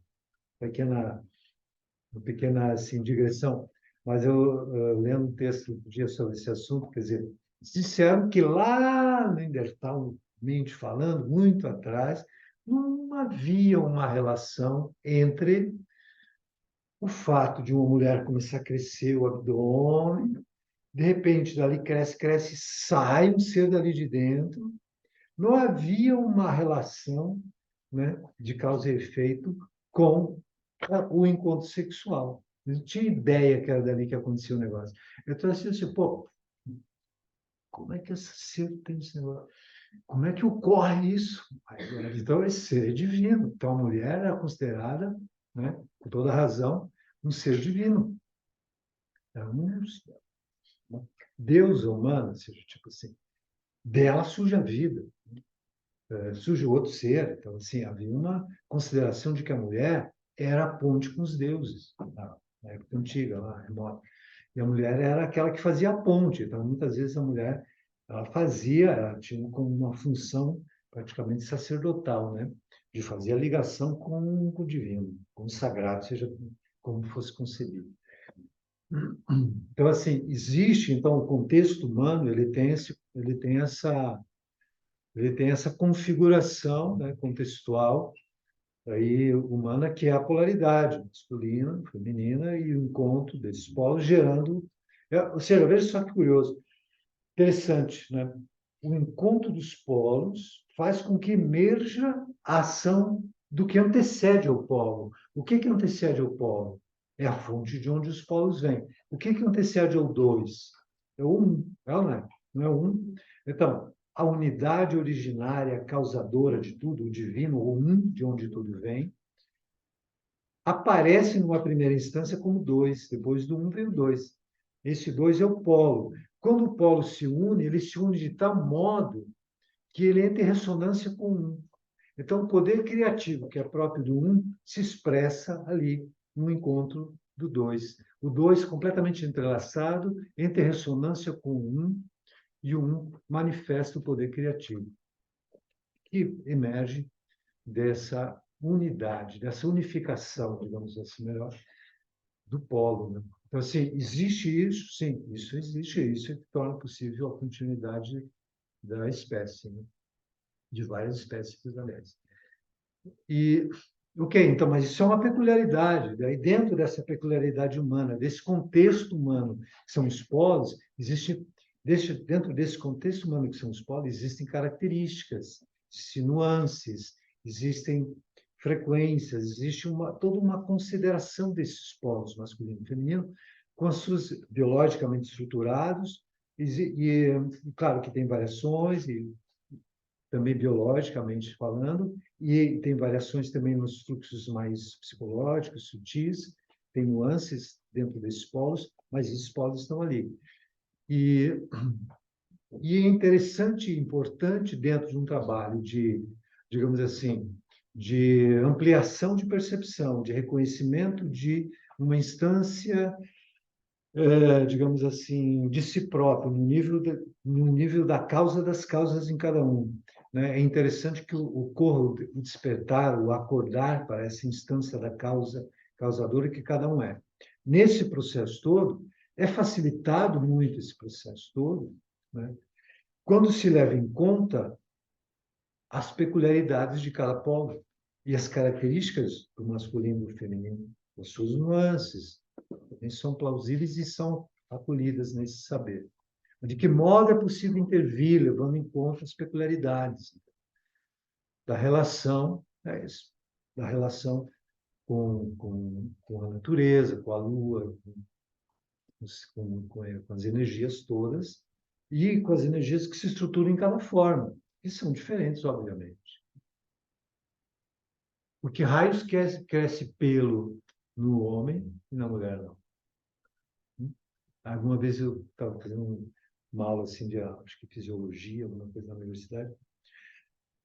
uma pequena assim, digressão, mas eu lendo um texto outro dia sobre esse assunto, quer dizer, disseram que lá no Neandertalmente falando, muito atrás, não havia uma relação entre o fato de uma mulher começar a crescer o abdômen, de repente dali cresce, cresce, sai um ser dali de dentro, não havia uma relação, né, de causa e efeito com o encontro sexual. Eu não tinha ideia que era dali que acontecia o negócio. Eu estou assim, pô, como é que esse ser tem esse negócio? Como é que ocorre isso? Então, esse ser é divino. Então, a mulher é considerada, né, com toda razão, um ser divino. É um Deus humano, ou seja, tipo assim, dela surge a vida, surge outro ser. Então, assim, havia uma consideração de que a mulher era a ponte com os deuses, na época antiga, lá, remota. E a mulher era aquela que fazia a ponte. Então, muitas vezes a mulher, ela tinha como uma função praticamente sacerdotal, né? De fazer a ligação com o divino, com o sagrado, seja como fosse concebido. Então, assim, existe, então, o contexto humano, ele tem essa configuração, né, contextual aí humana, que é a polaridade masculina, feminina e o encontro desses polos gerando, ou seja, veja só que curioso, interessante, né? O encontro dos polos faz com que emerja a ação do que antecede ao polo. O que antecede ao polo? É a fonte de onde os polos vêm. O que antecede ao dois? É o um, não é? Não é o um? Então, a unidade originária, causadora de tudo, o divino, o um, de onde tudo vem, aparece numa primeira instância como dois, depois do um vem o dois. Esse dois é o polo. Quando o polo se une, ele se une de tal modo que ele entra em ressonância com o um. Então, o poder criativo, que é próprio do um, se expressa ali, no encontro do dois. O dois, completamente entrelaçado, entra em ressonância com o um, e o um manifesta o poder criativo, que emerge dessa unidade, dessa unificação, digamos assim, melhor, do polo. Né? Então, assim, existe isso? Sim, isso existe. Isso que torna possível a continuidade da espécie, né? De várias espécies, aliás. E, ok, então, mas isso é uma peculiaridade. Daí, dentro dessa peculiaridade humana, desse contexto humano, que são os polos, dentro desse contexto humano, que são os polos, existem características, existem nuances, existem frequências, existe toda uma consideração desses polos, masculino e feminino, com as suas biologicamente estruturados, claro que tem variações, e também biologicamente falando, e tem variações também nos fluxos mais psicológicos, sutis, tem nuances dentro desses polos, mas esses polos estão ali. E é interessante e importante dentro de um trabalho de, digamos assim, de ampliação de percepção, de reconhecimento de uma instância, digamos assim, de si próprio, no nível da causa das causas em cada um. Né? É interessante que o despertar, o acordar para essa instância da causa causadora que cada um é. Nesse processo todo, é facilitado muito esse processo todo, né? Quando se leva em conta as peculiaridades de cada polo e as características do masculino e do feminino, as suas nuances, também são plausíveis e são acolhidas nesse saber. De que modo é possível intervir, levando em conta as peculiaridades da relação, da relação com a natureza, com a lua, com as energias todas e com as energias que se estruturam em cada forma, que são diferentes, obviamente. Porque raios cresce pelo no homem e na mulher não. Alguma vez eu estava fazendo uma aula assim de, acho que fisiologia, alguma coisa na universidade,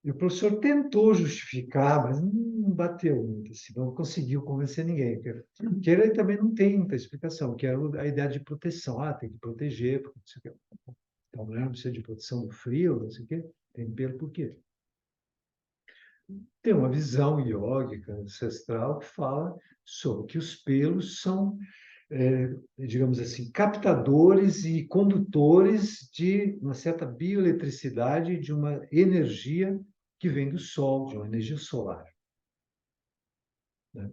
e o professor tentou justificar, mas não bateu muito, assim, não conseguiu convencer ninguém. Porque ele também não tem muita explicação, que era a ideia de proteção. Ah, tem que proteger, porque não sei o quê. Então, a mulher precisa de proteção do frio, não sei o quê. Tem pelo por quê? Tem uma visão iógica, ancestral, que fala sobre que os pelos são, digamos assim, captadores e condutores de uma certa bioeletricidade, de uma energia que vem do Sol, de uma energia solar. Né?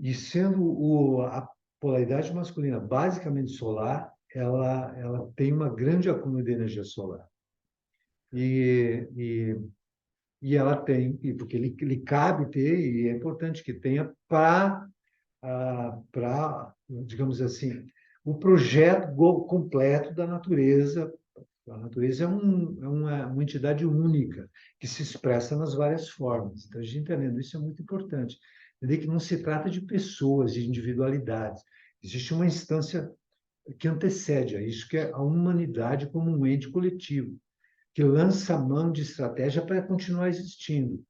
E sendo a polaridade masculina basicamente solar, ela tem uma grande acúmulo de energia solar. E ela tem, porque ele cabe ter, e é importante que tenha para, digamos assim, o projeto completo da natureza. A natureza é uma entidade única, que se expressa nas várias formas. Então, a gente entendendo isso é muito importante. Entender que não se trata de pessoas, de individualidades. Existe uma instância que antecede a isso, que é a humanidade como um ente coletivo, que lança mão de estratégia para continuar existindo.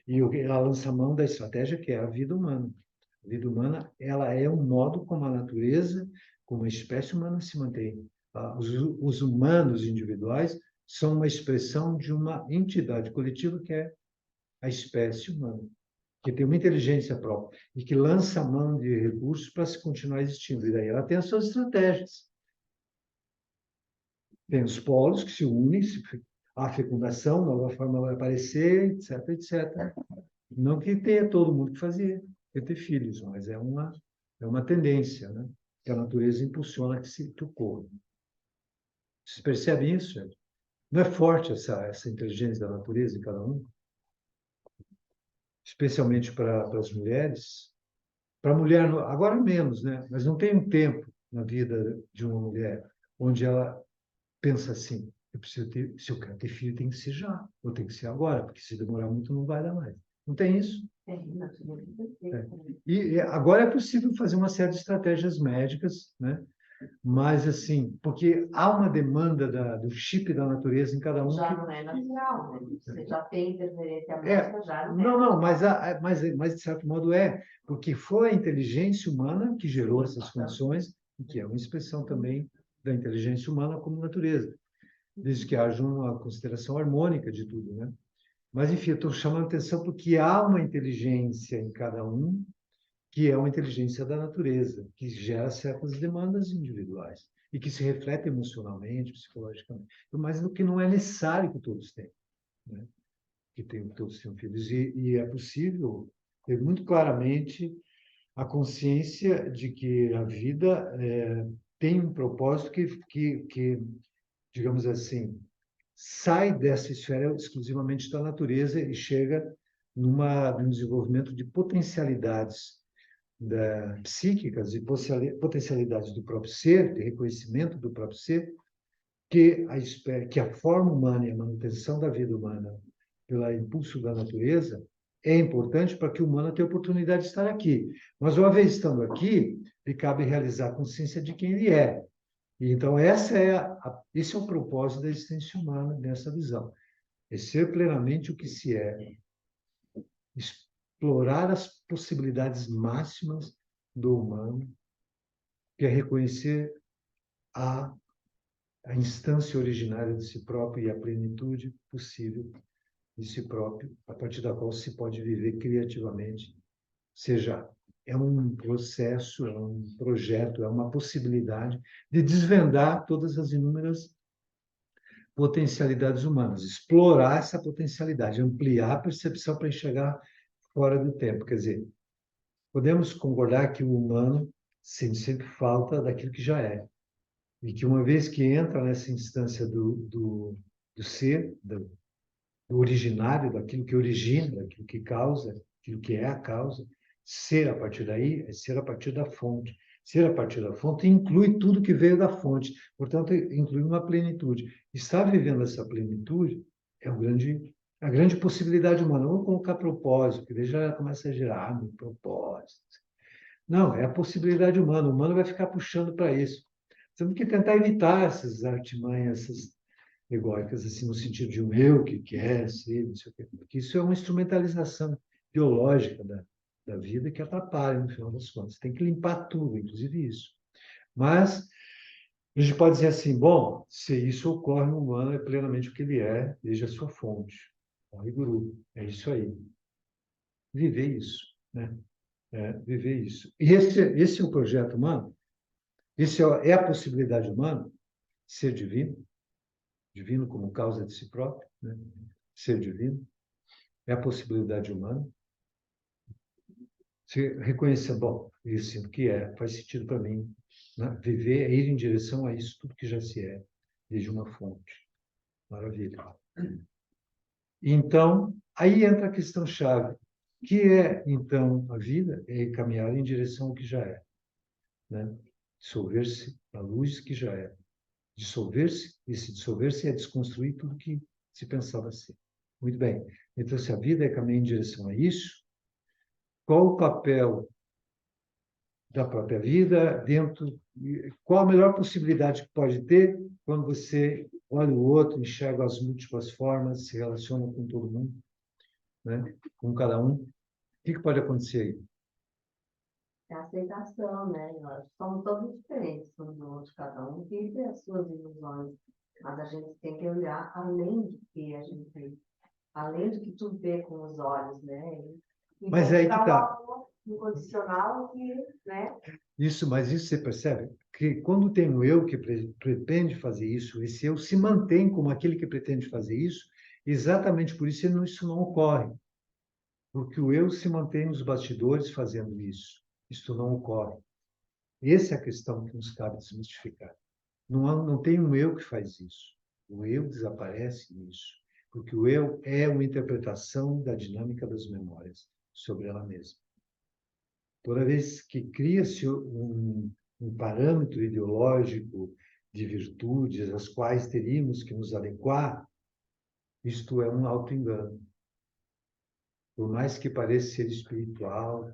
E ela lança mão da estratégia que é a vida humana. A vida humana, ela é um modo como a natureza, como a espécie humana se mantém. Os humanos individuais são uma expressão de uma entidade coletiva que é a espécie humana, que tem uma inteligência própria e que lança mão de recursos para se continuar existindo. E daí ela tem as suas estratégias. Tem os polos que se unem, a fecundação, nova forma vai aparecer, etc, etc. Não que tenha todo mundo que fazer, que ter filhos, mas é uma tendência, né? Que a natureza impulsiona que ocorra. Vocês percebem isso, gente? Não é forte essa inteligência da natureza em cada um? Especialmente para as mulheres. Para a mulher, agora menos, né? Mas não tem um tempo na vida de uma mulher onde ela pensa assim, se eu quero ter filho, tem que ser já, ou tem que ser agora, porque se demorar muito não vai dar mais. Não tem isso? É. E agora é possível fazer uma série de estratégias médicas, né? Mas, assim, porque há uma demanda do chip da natureza em cada um. Já não é natural, né? Você já tem interferência médica, já não é. Não, mas de certo modo porque foi a inteligência humana que gerou essas condições, e que é uma expressão também da inteligência humana como natureza, desde que haja uma consideração harmônica de tudo, né? Mas, enfim, eu estou chamando a atenção porque há uma inteligência em cada um, que é uma inteligência da natureza, que gera certas demandas individuais e que se reflete emocionalmente, psicologicamente, mas no que não é necessário que todos tenham, né? Todos tenham filhos. E é possível ter muito claramente a consciência de que a vida tem um propósito que, digamos assim, sai dessa esfera exclusivamente da natureza e chega num desenvolvimento de potencialidades psíquicas e potencialidades do próprio ser, de reconhecimento do próprio ser, que a forma humana e a manutenção da vida humana pelo impulso da natureza é importante para que o humano tenha a oportunidade de estar aqui. Mas, uma vez estando aqui, lhe cabe realizar a consciência de quem ele é. E, então, esse é o propósito da existência humana nessa visão. É ser plenamente o que se é. Explorar as possibilidades máximas do humano, que é reconhecer a instância originária de si próprio e a plenitude possível de si próprio, a partir da qual se pode viver criativamente. Ou seja, é um processo, é um projeto, é uma possibilidade de desvendar todas as inúmeras potencialidades humanas, explorar essa potencialidade, ampliar a percepção para enxergar fora do tempo. Quer dizer, podemos concordar que o humano sente sempre falta daquilo que já é. E que uma vez que entra nessa instância do ser, do originário, daquilo que origina, daquilo que causa, aquilo que é a causa, ser a partir daí é ser a partir da fonte. Ser a partir da fonte inclui tudo que veio da fonte, portanto, inclui uma plenitude. Estar vivendo essa plenitude é a grande possibilidade humana. Vamos colocar propósito, que daí já começa a gerar meu propósito. Não, é a possibilidade humana. O humano vai ficar puxando para isso. Temos que tentar evitar essas artimanhas, essas egóicas, assim, no sentido de um eu que quer ser, não sei o quê. Porque isso é uma instrumentalização biológica da vida que atrapalha, no final das contas. Tem que limpar tudo, inclusive isso. Mas a gente pode dizer assim, bom, se isso ocorre, o humano é plenamente o que ele é, desde a sua fonte. Morre guru. É isso aí. Viver isso, né? Viver isso. E esse é o projeto humano, esse é a possibilidade humana, ser divino, divino como causa de si próprio, né? Ser divino, é a possibilidade humana. Se reconhecer, bom, isso o que é, faz sentido para mim, né? Viver é ir em direção a isso, tudo que já se é, desde uma fonte. Maravilha. Então, aí entra a questão-chave, que é, então, a vida é caminhar em direção ao que já é, né? Dissolver-se na luz que já é. Dissolver-se, e se dissolver-se é desconstruir tudo que se pensava ser. Muito bem. Então, se a vida é caminhar em direção a isso, qual o papel da própria vida dentro, qual a melhor possibilidade que pode ter quando você olha o outro, enxerga as múltiplas formas, se relaciona com todo mundo, né? Com cada um? O que pode acontecer aí? É a aceitação, né? Nós somos todos diferentes uns do outro, cada um vive as suas ilusões, mas a gente tem que olhar além do que a gente vê, além do que tu vê com os olhos, né? E Mas aí que buscar o está. amor incondicional que, né? Isso, mas isso você percebe? Que quando tem um eu que pretende fazer isso, esse eu se mantém como aquele que pretende fazer isso, exatamente por isso isso não ocorre. Porque o eu se mantém nos bastidores fazendo isso. Isto não ocorre. Essa é a questão que nos cabe desmistificar. Não tem um eu que faz isso. O eu desaparece nisso. Porque o eu é uma interpretação da dinâmica das memórias sobre ela mesma. Toda vez que cria-se um parâmetro ideológico de virtudes às quais teríamos que nos adequar, isto é um auto-engano. Por mais que pareça ser espiritual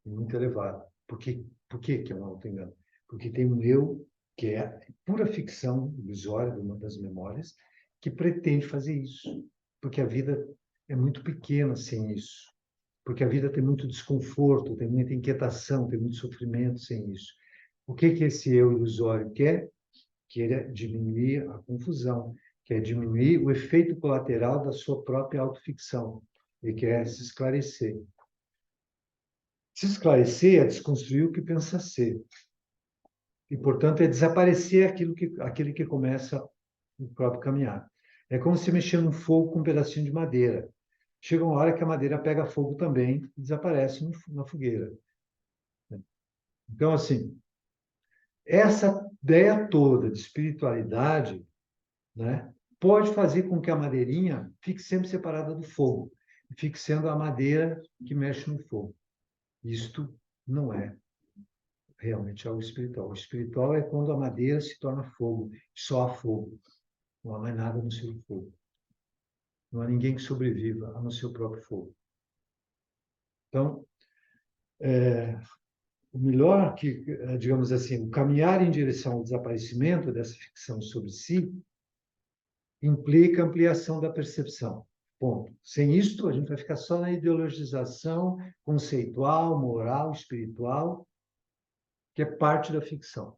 e muito elevado. Por que é um auto-engano? Porque tem um eu que é pura ficção ilusória de uma das memórias que pretende fazer isso. Porque a vida é muito pequena sem isso. Porque a vida tem muito desconforto, tem muita inquietação, tem muito sofrimento sem isso. O que esse eu ilusório quer? Quer diminuir a confusão, quer diminuir o efeito colateral da sua própria autoficção. Ele quer se esclarecer. Se esclarecer é desconstruir o que pensa ser. E, portanto, é desaparecer aquele que começa o próprio caminhar. É como se mexer num fogo com um pedacinho de madeira. Chega uma hora que a madeira pega fogo também e desaparece na fogueira. Então, assim, essa ideia toda de espiritualidade, né, pode fazer com que a madeirinha fique sempre separada do fogo, fique sendo a madeira que mexe no fogo. Isto não é realmente algo espiritual. O espiritual é quando a madeira se torna fogo, só há fogo. Não há mais nada no seu fogo. Não há ninguém que sobreviva a no seu próprio fogo. Então, o melhor que, digamos assim, o caminhar em direção ao desaparecimento dessa ficção sobre si implica ampliação da percepção. Ponto. Sem isto, a gente vai ficar só na ideologização conceitual, moral, espiritual, que é parte da ficção.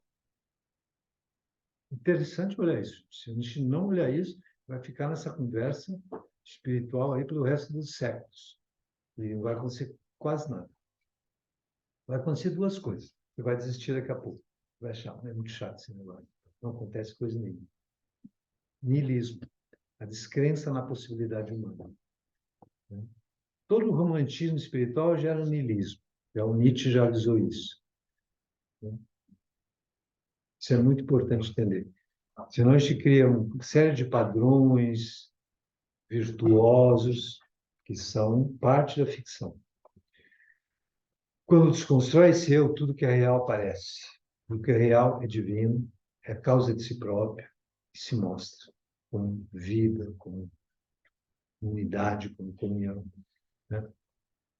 Interessante olhar isso. Se a gente não olhar isso, vai ficar nessa conversa espiritual aí pelo resto dos séculos. E não vai acontecer quase nada. Vai acontecer duas coisas. Você vai desistir daqui a pouco. Vai achar, é muito chato esse negócio. Não acontece coisa nenhuma. Niilismo. A descrença na possibilidade humana. Todo o romantismo espiritual gera niilismo. O Nietzsche já avisou isso. Isso é muito importante entender. Senão a gente cria uma série de padrões virtuosos que são parte da ficção. Quando desconstrói esse eu, tudo que é real aparece. O que é real é divino, é causa de si próprio, e se mostra como vida, como unidade, como comunhão, né?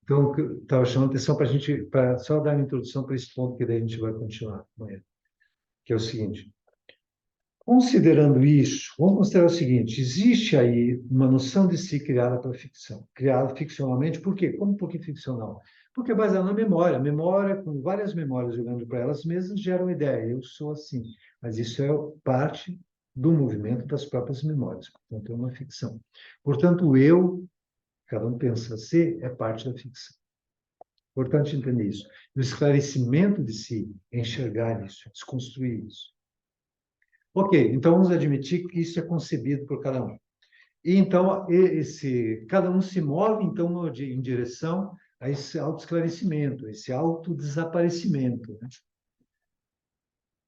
Então, eu estava chamando atenção para a gente, para só dar uma introdução para esse ponto, que daí a gente vai continuar amanhã, que é o seguinte: considerando isso, vamos considerar o seguinte: existe aí uma noção de si criada para a ficção, criada ficcionalmente. Por quê? Como por que ficcional? Porque é baseada na memória. A memória, com várias memórias jogando para elas mesmas, gera uma ideia. Eu sou assim. Mas isso é parte do movimento das próprias memórias. Portanto, é uma ficção. Portanto, o eu, cada um pensa ser, é parte da ficção. Importante entender isso. O esclarecimento de si, enxergar isso, desconstruir isso. Ok, então vamos admitir que isso é concebido por cada um. E então cada um se move então em direção a esse autoesclarecimento, a esse autodesaparecimento, né?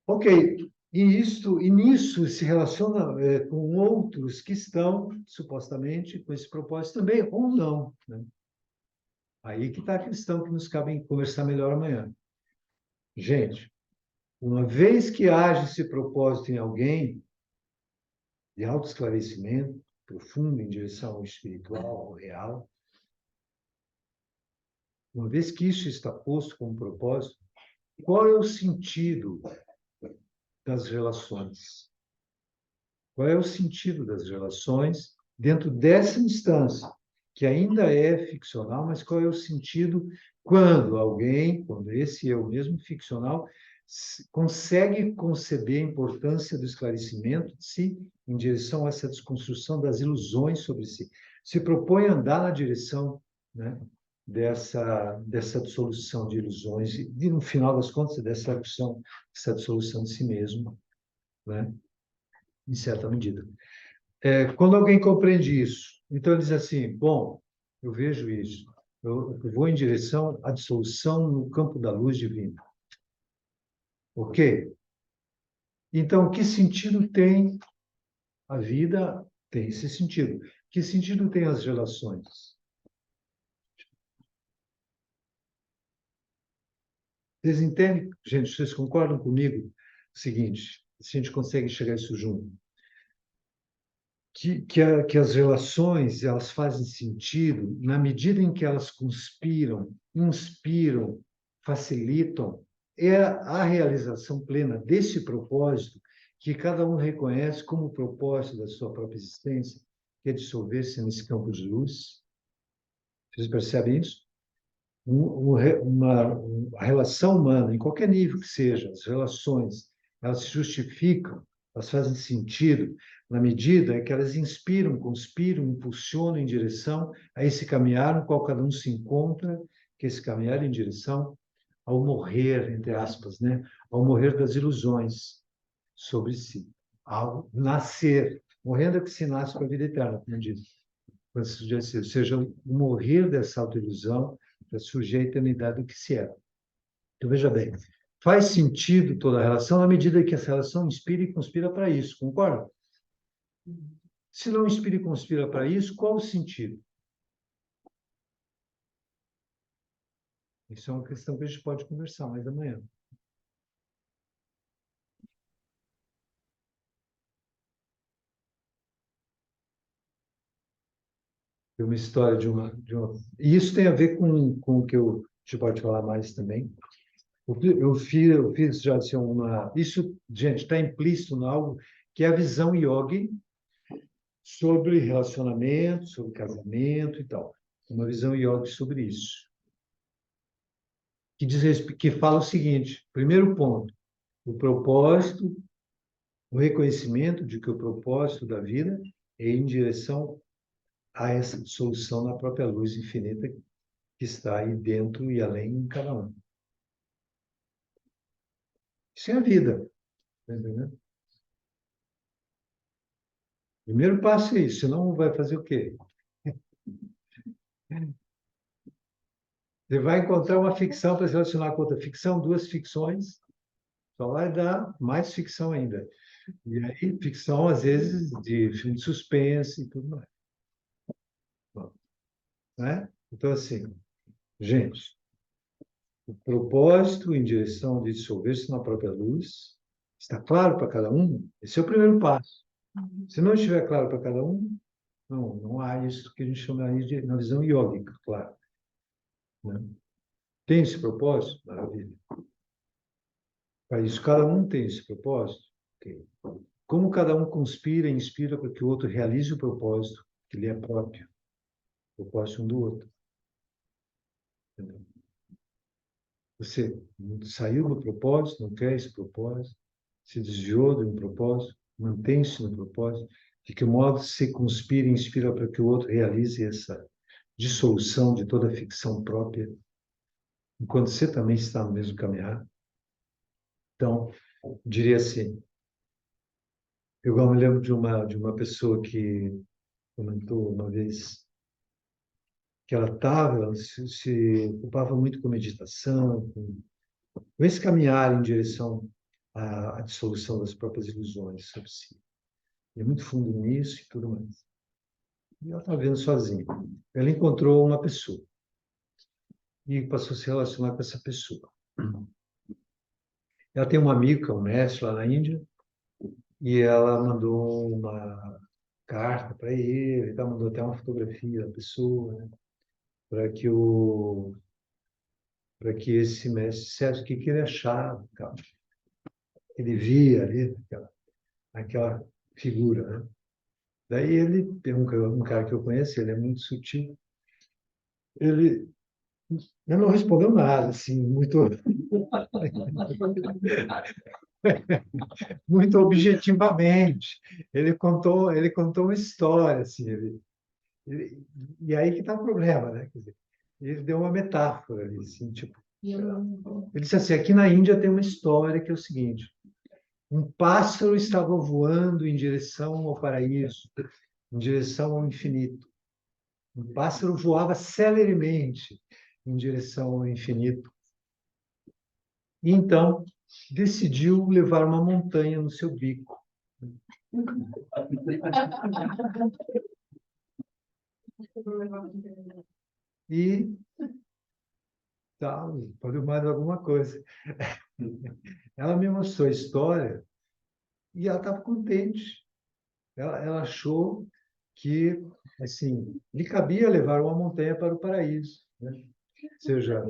Ok, e nisso se relaciona com outros que estão supostamente com esse propósito também, ou não, né? Aí que está a questão que nos cabe conversar melhor amanhã. Gente, uma vez que age esse propósito em alguém, de autoesclarecimento profundo em direção ao espiritual, ao real, uma vez que isso está posto como propósito, qual é o sentido das relações? Qual é o sentido das relações dentro dessa instância, que ainda é ficcional, mas qual é o sentido quando esse eu mesmo ficcional consegue conceber a importância do esclarecimento de si em direção a essa desconstrução das ilusões sobre si. Se propõe a andar na direção, né, dessa dissolução de ilusões e, no final das contas, dessa dissolução de si mesmo, né, em certa medida. Quando alguém compreende isso, então ele diz assim: bom, eu vejo isso, eu vou em direção à dissolução no campo da luz divina. Ok? Então, que sentido tem a vida? Tem esse sentido. Que sentido tem as relações? Vocês entendem? Gente, vocês concordam comigo? O seguinte, se a gente consegue chegar a isso junto. Que as relações elas fazem sentido na medida em que elas conspiram, inspiram, facilitam a realização plena desse propósito que cada um reconhece como o propósito da sua própria existência, que é dissolver-se nesse campo de luz. Vocês percebem isso? A relação humana, em qualquer nível que seja, as relações, elas se justificam, elas fazem sentido na medida em que elas inspiram, conspiram, impulsionam em direção a esse caminhar no qual cada um se encontra, que é esse caminhar em direção ao morrer, entre aspas, né? Ao morrer das ilusões sobre si, ao nascer, morrendo é que se nasce para a vida eterna, como diz. Ou seja, o morrer dessa autoilusão para surgir a eternidade do que se é. Então, veja bem, faz sentido toda a relação na medida que essa relação inspira e conspira para isso, concorda? Se não inspira e conspira para isso, qual o sentido? Isso é uma questão que a gente pode conversar mais amanhã. Tem uma história E isso tem a ver com o que a gente pode falar mais também. Eu fiz já assim, uma. Isso, gente, está implícito em algo que é a visão yogi sobre relacionamento, sobre casamento e tal. Uma visão yogi sobre isso. Que fala o seguinte: primeiro ponto, o propósito, o reconhecimento de que o propósito da vida é em direção a essa dissolução na própria luz infinita que está aí dentro e além em cada um. Isso é a vida. Tá entendendo? Primeiro passo é isso, senão vai fazer o quê? Você vai encontrar uma ficção para se relacionar com outra ficção, duas ficções, só vai dar mais ficção ainda. E aí, ficção, às vezes, de filme de suspense e tudo mais. Bom, né? Então, assim, gente, O propósito em direção de dissolver-se na própria luz está claro para cada um? Esse é o primeiro passo. Se não estiver claro para cada um, não há isso que a gente chamaria de, na visão iógica, claro. Né? Tem esse propósito? Maravilha. Para isso, cada um tem esse propósito. Okay. Como cada um conspira e inspira para que o outro realize o propósito que lhe é próprio, o propósito um do outro. Entendeu? Você saiu do propósito, não quer esse propósito, se desviou de um propósito, mantém-se no propósito, de que modo se conspira e inspira para que o outro realize essa dissolução de toda a ficção própria, enquanto você também está no mesmo caminhar. Então, diria assim, eu me lembro de uma pessoa que comentou uma vez que ela se ocupava muito com meditação, com esse caminhar em direção à dissolução das próprias ilusões sobre si. E é muito fundo nisso e tudo mais. E ela estava vendo sozinha. Ela encontrou uma pessoa e passou a se relacionar com essa pessoa. Ela tem um amigo que é um mestre lá na Índia e ela mandou uma carta para ele, ela mandou até uma fotografia da pessoa, né, para que esse mestre dissesse o que ele achava, tal. Ele via ali aquela figura, né? Daí ele, tem um cara que eu conheço, ele é muito sutil, ele não respondeu nada, assim, muito, muito objetivamente. Ele contou uma história, assim, e aí que está o problema, né? Quer dizer, ele deu uma metáfora ali, assim, tipo, ele disse assim, aqui na Índia tem uma história que é o seguinte, um pássaro estava voando em direção ao paraíso, em direção ao infinito. Um pássaro voava celeremente em direção ao infinito. E então decidiu levar uma montanha no seu bico. E tal, pode mais alguma coisa. Ela me mostrou a história e ela estava contente. Ela achou que, assim, lhe cabia levar uma montanha para o paraíso, né? Ou seja,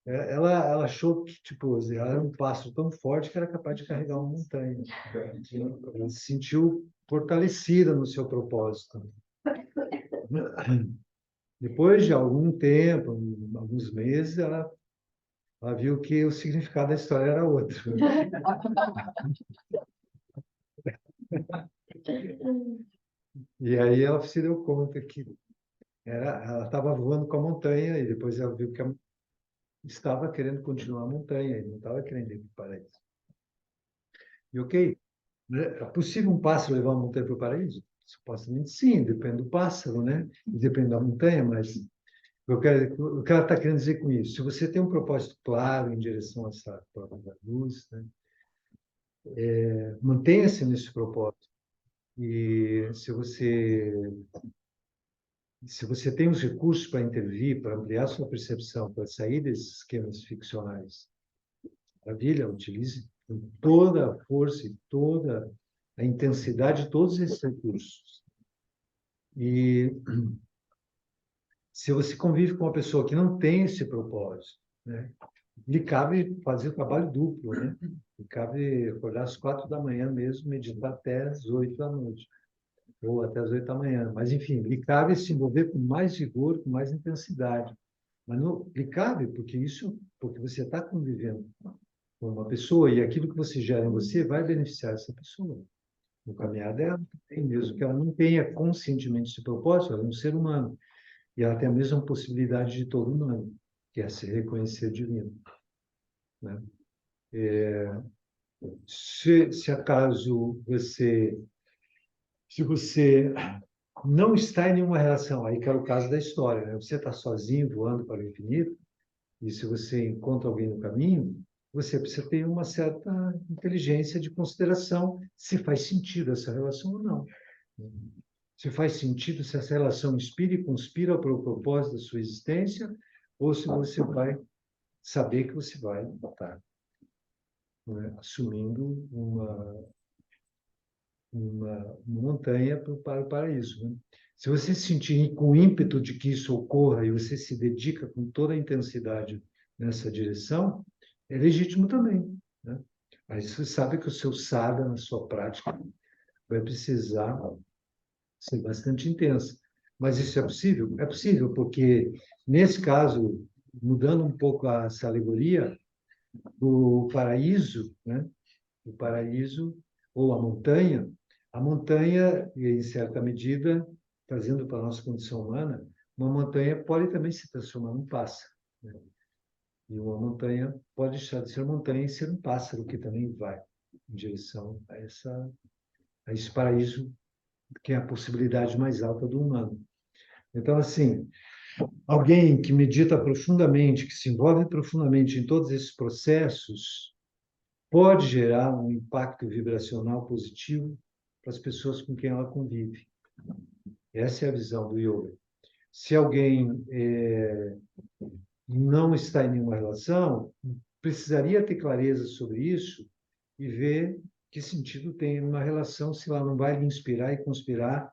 ela achou que, tipo, ela era um pássaro tão forte que era capaz de carregar uma montanha. Ela se sentiu fortalecida no seu propósito. Depois de algum tempo, alguns meses, ela viu que o significado da história era outro. E aí ela se deu conta que ela estava voando com a montanha e depois ela viu que estava querendo continuar a montanha, e não estava querendo ir para o paraíso. E ok, é possível um pássaro levar uma montanha para o paraíso? Supostamente sim, depende do pássaro, né? E depende da montanha, mas o que ela está querendo dizer com isso? Se você tem um propósito claro em direção a essa própria luz, né? Mantenha-se nesse propósito. E se você tem os recursos para intervir, para ampliar sua percepção, para sair desses esquemas ficcionais, maravilha, utilize com toda a força e toda a intensidade de todos esses recursos. E se você convive com uma pessoa que não tem esse propósito, né, lhe cabe fazer o trabalho duplo, né? Lhe cabe acordar às 4 da manhã mesmo, meditar até às 8 da noite, ou até às 8 da manhã. Mas, enfim, lhe cabe se envolver com mais vigor, com mais intensidade. Mas não lhe cabe porque você está convivendo com uma pessoa e aquilo que você gera em você vai beneficiar essa pessoa no caminhar dela, mesmo que ela não tenha conscientemente esse propósito, ela é um ser humano e ela tem a mesma possibilidade de todo humano, que é se reconhecer divino, né? Se acaso se você não está em nenhuma relação, aí que é o caso da história, né? Você está sozinho voando para o infinito, e se você encontra alguém no caminho, você precisa ter uma certa inteligência de consideração se faz sentido essa relação ou não. Se faz sentido, se essa relação inspira e conspira para o propósito da sua existência, ou se você vai saber que você vai estar, né, assumindo uma montanha para o paraíso, né? Se você se sentir com ímpeto de que isso ocorra e você se dedica com toda a intensidade nessa direção, é legítimo também, né? Aí você sabe que o seu sadhana, na sua prática, vai precisar ser bastante intensa. Mas isso é possível? É possível, porque, nesse caso, mudando um pouco essa alegoria, o paraíso, né? O paraíso, ou a montanha, em certa medida, trazendo para a nossa condição humana, uma montanha pode também se transformar num pássaro, né? E uma montanha pode deixar de ser montanha e ser um pássaro que também vai em direção a esse paraíso, que é a possibilidade mais alta do humano. Então, assim, alguém que medita profundamente, que se envolve profundamente em todos esses processos, pode gerar um impacto vibracional positivo para as pessoas com quem ela convive. Essa é a visão do yoga. Se alguém não está em nenhuma relação, precisaria ter clareza sobre isso e ver que sentido tem uma relação se ela não vai lhe inspirar e conspirar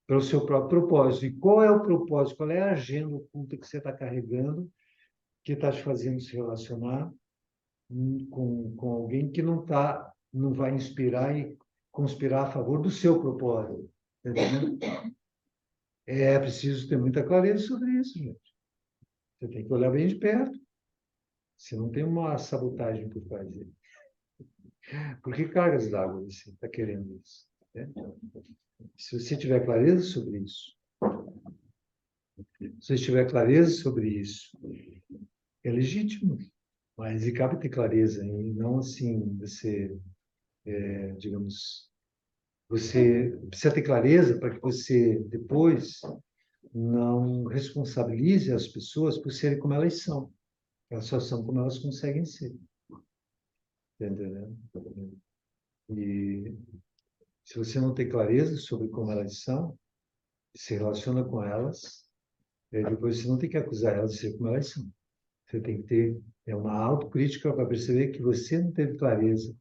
para o seu próprio propósito. E qual é o propósito? Qual é a agenda oculta que você está carregando, que está te fazendo se relacionar com alguém que não vai inspirar e conspirar a favor do seu propósito? Tá entendendo? É preciso ter muita clareza sobre isso, gente. Você tem que olhar bem de perto. Se não tem uma sabotagem por trás dele. Por que cargas d'água você está querendo isso? Né? Se você tiver clareza sobre isso, se você tiver clareza sobre isso, é legítimo. Mas e cabe ter clareza, e não assim, você, digamos, você precisa ter clareza para que você depois não responsabilize as pessoas por serem como elas são. Elas só são como elas conseguem ser. Entendeu? E se você não tem clareza sobre como elas são, se relaciona com elas, depois você não tem que acusar elas de ser como elas são. Você tem que ter uma autocrítica para perceber que você não teve clareza,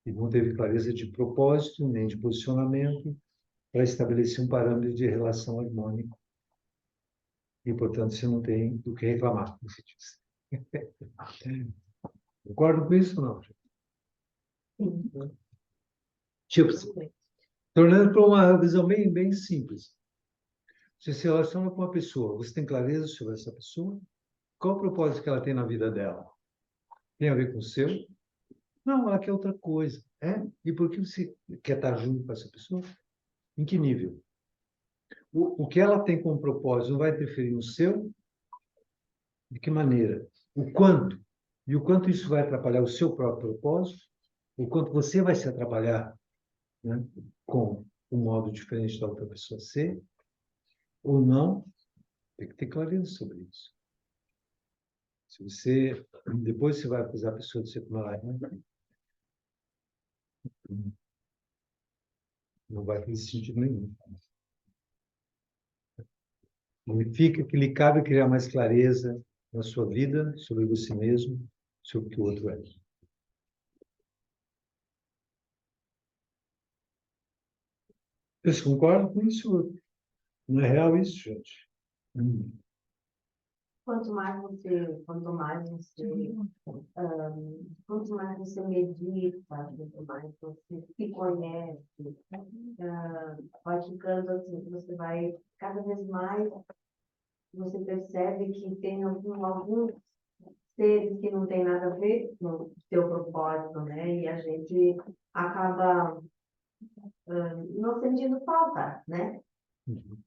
e não teve clareza de propósito, nem de posicionamento, para estabelecer um parâmetro de relação harmônico. E, portanto, você não tem do que reclamar, como se diz. Concordo com isso ou não? Sim. Tipo, tornando para uma visão bem simples. Você se relaciona com uma pessoa, você tem clareza sobre essa pessoa? Qual o propósito que ela tem na vida dela? Tem a ver com o seu? Não, ela quer outra coisa. É? E por que você quer estar junto com essa pessoa? Em que nível? O que ela tem como propósito não vai interferir no seu? De que maneira? O quanto? E o quanto isso vai atrapalhar o seu próprio propósito? O quanto você vai se atrapalhar, né, com um modo diferente da outra pessoa ser? Ou não? Tem que ter clareza sobre isso. Se você, depois você vai acusar a pessoa de ser como ela é, não vai fazer sentido nenhum. Significa que lhe cabe criar mais clareza na sua vida, sobre você mesmo, sobre o que o outro é. Vocês concordam com isso? Não é real isso, gente? Quanto mais você medita, quanto mais você se conhece, vai ficando assim, você vai cada vez mais, você percebe que tem alguns seres que não tem nada a ver com o seu propósito, né? E a gente acaba não sentindo falta, né?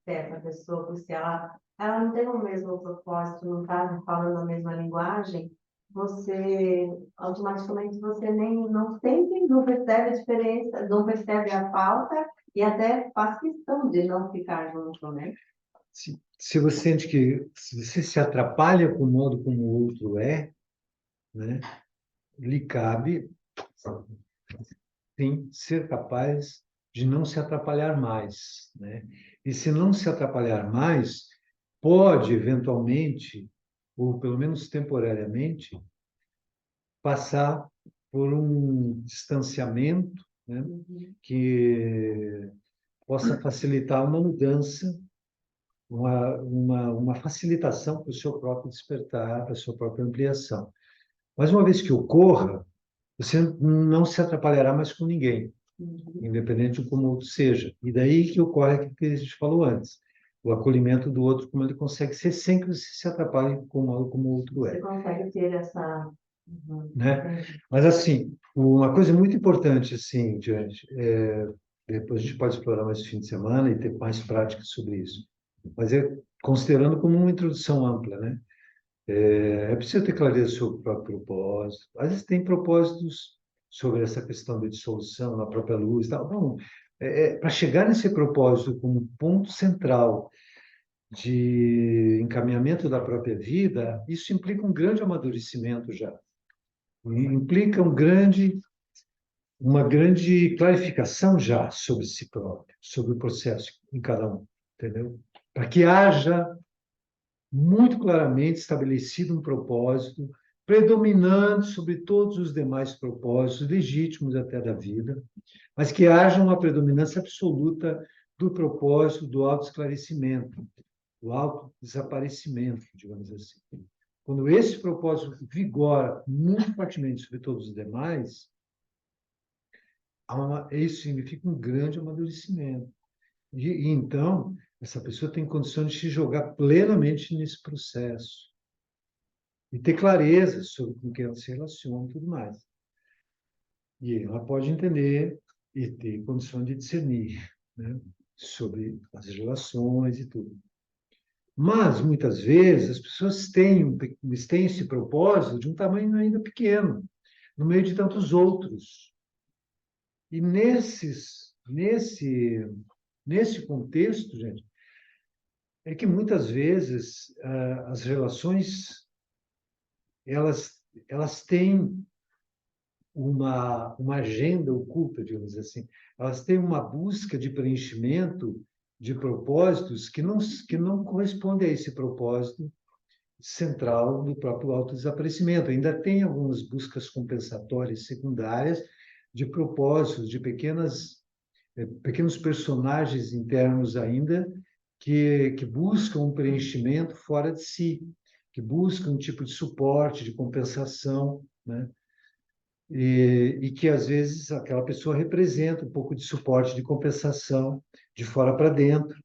Dessa pessoa, porque ela não tem o mesmo propósito, não está falando a mesma linguagem, você automaticamente você nem não sente, não percebe a diferença, não percebe a falta e até faz questão de não ficar junto, né? Se você sente que se você se atrapalha com o modo como o outro é, né, lhe cabe, sim, ser capaz de não se atrapalhar mais, né? E se não se atrapalhar mais, pode eventualmente ou pelo menos temporariamente, passar por um distanciamento, né, Uhum. que possa facilitar uma mudança, uma facilitação para o seu próprio despertar, para a sua própria ampliação. Mas uma vez que ocorra, você não se atrapalhará mais com ninguém, Uhum. independente de como o outro seja. E daí que ocorre aquilo que a gente falou antes, o acolhimento do outro, como ele consegue ser, sem que você se atrapalhe com o modo como o outro Você é. consegue ter essa. Uhum. Né? Entendi. Mas, assim, uma coisa muito importante, assim, diante, depois a gente pode explorar mais esse fim de semana e ter mais práticas sobre isso. Mas considerando como uma introdução ampla, né? É preciso ter clareza sobre o próprio propósito. Às vezes tem propósitos sobre essa questão da dissolução na própria luz, tal. Bom, para chegar nesse propósito como ponto central de encaminhamento da própria vida, isso implica um grande amadurecimento já. Implica uma grande clarificação já sobre si próprio, sobre o processo em cada um, entendeu? Para que haja muito claramente estabelecido um propósito predominante sobre todos os demais propósitos, legítimos até da vida, mas que haja uma predominância absoluta do propósito do autoesclarecimento, do autodesaparecimento, digamos assim. Quando esse propósito vigora muito fortemente sobre todos os demais, isso significa um grande amadurecimento. E então, essa pessoa tem condições de se jogar plenamente nesse processo e ter clareza sobre com quem ela se relaciona e tudo mais. E ela pode entender e ter condição de discernir, né, sobre as relações e tudo. Mas, muitas vezes, as pessoas têm esse propósito de um tamanho ainda pequeno, no meio de tantos outros. E nesse contexto, gente, é que muitas vezes as relações elas têm uma agenda oculta, digamos assim. Elas têm uma busca de preenchimento de propósitos que não correspondem a esse propósito central do próprio autodesaparecimento. Ainda tem algumas buscas compensatórias secundárias de propósitos, de pequenos personagens internos ainda que buscam um preenchimento fora de si, que buscam um tipo de suporte, de compensação, né? E que às vezes aquela pessoa representa um pouco de suporte, de compensação de fora para dentro.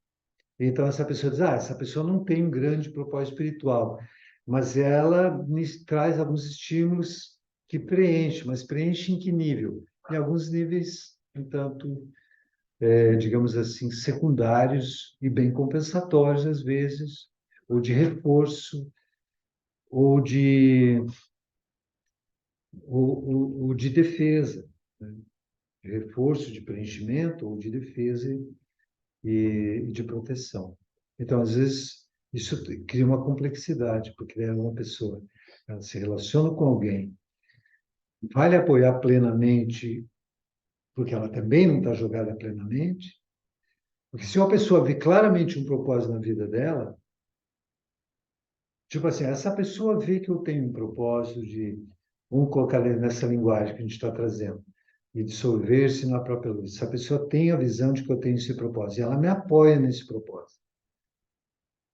Então essa pessoa diz: essa pessoa não tem um grande propósito espiritual, mas ela me traz alguns estímulos que preenche, mas preenche em que nível? Em alguns níveis, entanto, digamos assim, secundários e bem compensatórios, às vezes, ou de reforço, ou de defesa, né? De reforço, de preenchimento, ou de defesa e de proteção. Então, às vezes, isso cria uma complexidade, porque é uma pessoa, ela se relaciona com alguém, vai lhe apoiar plenamente, porque ela também não está jogada plenamente, porque se uma pessoa vê claramente um propósito na vida dela, tipo assim, essa pessoa vê que eu tenho um propósito de, vamos colocar nessa linguagem que a gente está trazendo, e dissolver-se na própria luz. Essa pessoa tem a visão de que eu tenho esse propósito, e ela me apoia nesse propósito.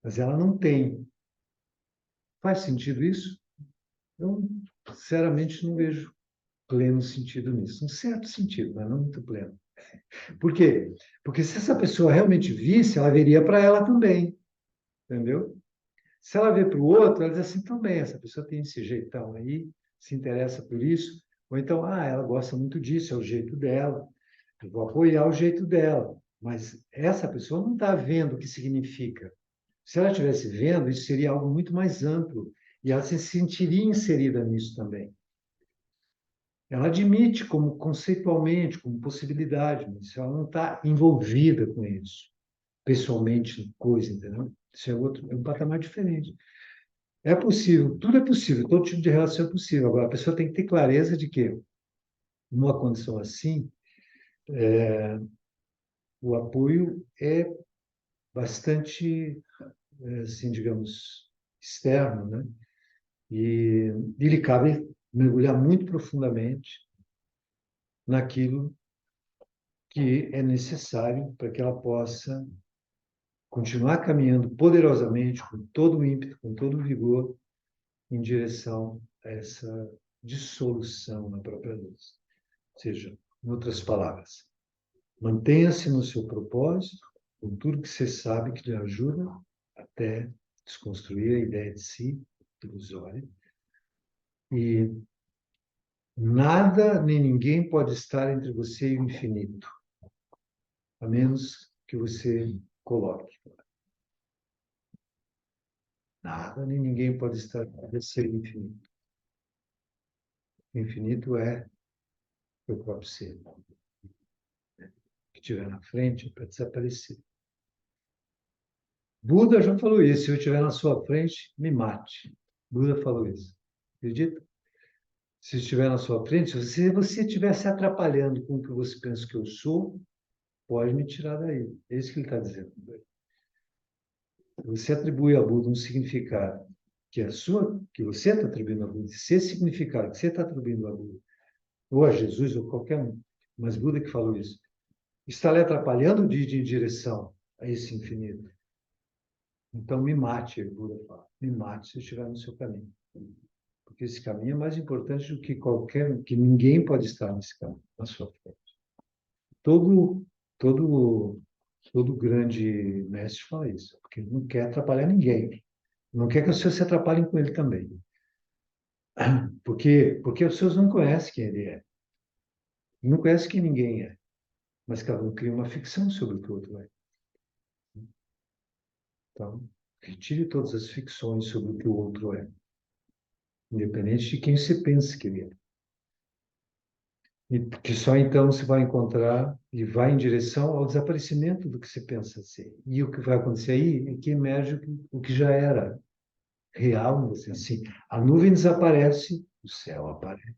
Mas ela não tem. Faz sentido isso? Eu, sinceramente, não vejo pleno sentido nisso. Um certo sentido, mas não muito pleno. Por quê? Porque se essa pessoa realmente visse, ela veria para ela também. Entendeu? Se ela vê para o outro, ela diz assim, também, essa pessoa tem esse jeitão aí, se interessa por isso. Ou então, ela gosta muito disso, é o jeito dela. Eu vou apoiar o jeito dela. Mas essa pessoa não está vendo o que significa. Se ela estivesse vendo, isso seria algo muito mais amplo e ela se sentiria inserida nisso também. Ela admite como conceitualmente, como possibilidade, mas ela não está envolvida com isso, pessoalmente, coisa, entendeu? Isso é um patamar diferente. É possível, tudo é possível, todo tipo de relação é possível. Agora, a pessoa tem que ter clareza de que, numa condição assim, o apoio é bastante, assim, digamos, externo, né? E lhe cabe mergulhar muito profundamente naquilo que é necessário para que ela possa continuar caminhando poderosamente, com todo o ímpeto, com todo o vigor, em direção a essa dissolução na própria luz. Ou seja, em outras palavras, mantenha-se no seu propósito, com tudo que você sabe que lhe ajuda até desconstruir a ideia de si ilusória. E nada nem ninguém pode estar entre você e o infinito, a menos que você coloque. Nada nem ninguém pode estar entre você e o infinito. O infinito é o próprio ser. O que estiver na frente é para desaparecer. Buda já falou isso. Se eu estiver na sua frente, me mate. Buda falou isso. Acredita? Se eu estiver na sua frente, se você estiver se atrapalhando com o que você pensa que eu sou, pode me tirar daí. É isso que ele está dizendo. Você atribui a Buda um significado que é sua, que você está atribuindo a Buda, se esse significado que você está atribuindo a Buda, ou a Jesus, ou qualquer um, mas Buda que falou isso, está lhe atrapalhando de ir em direção a esse infinito. Então me mate, Buda fala, me mate se eu estiver no seu caminho. Porque esse caminho é mais importante do que que ninguém pode estar nesse caminho, na sua frente. Todo, todo grande mestre fala isso, porque ele não quer atrapalhar ninguém. Não quer que as pessoas se atrapalhem com ele também. Porque as pessoas não conhecem quem ele é. Não conhecem quem ninguém é. Mas cada um cria uma ficção sobre o que o outro é. Então, retire todas as ficções sobre o que o outro é. Independente de quem você pensa que ele é. E que só então você vai encontrar e vai em direção ao desaparecimento do que você pensa ser. E o que vai acontecer aí é que emerge o que já era real, assim. A nuvem desaparece, o céu aparece.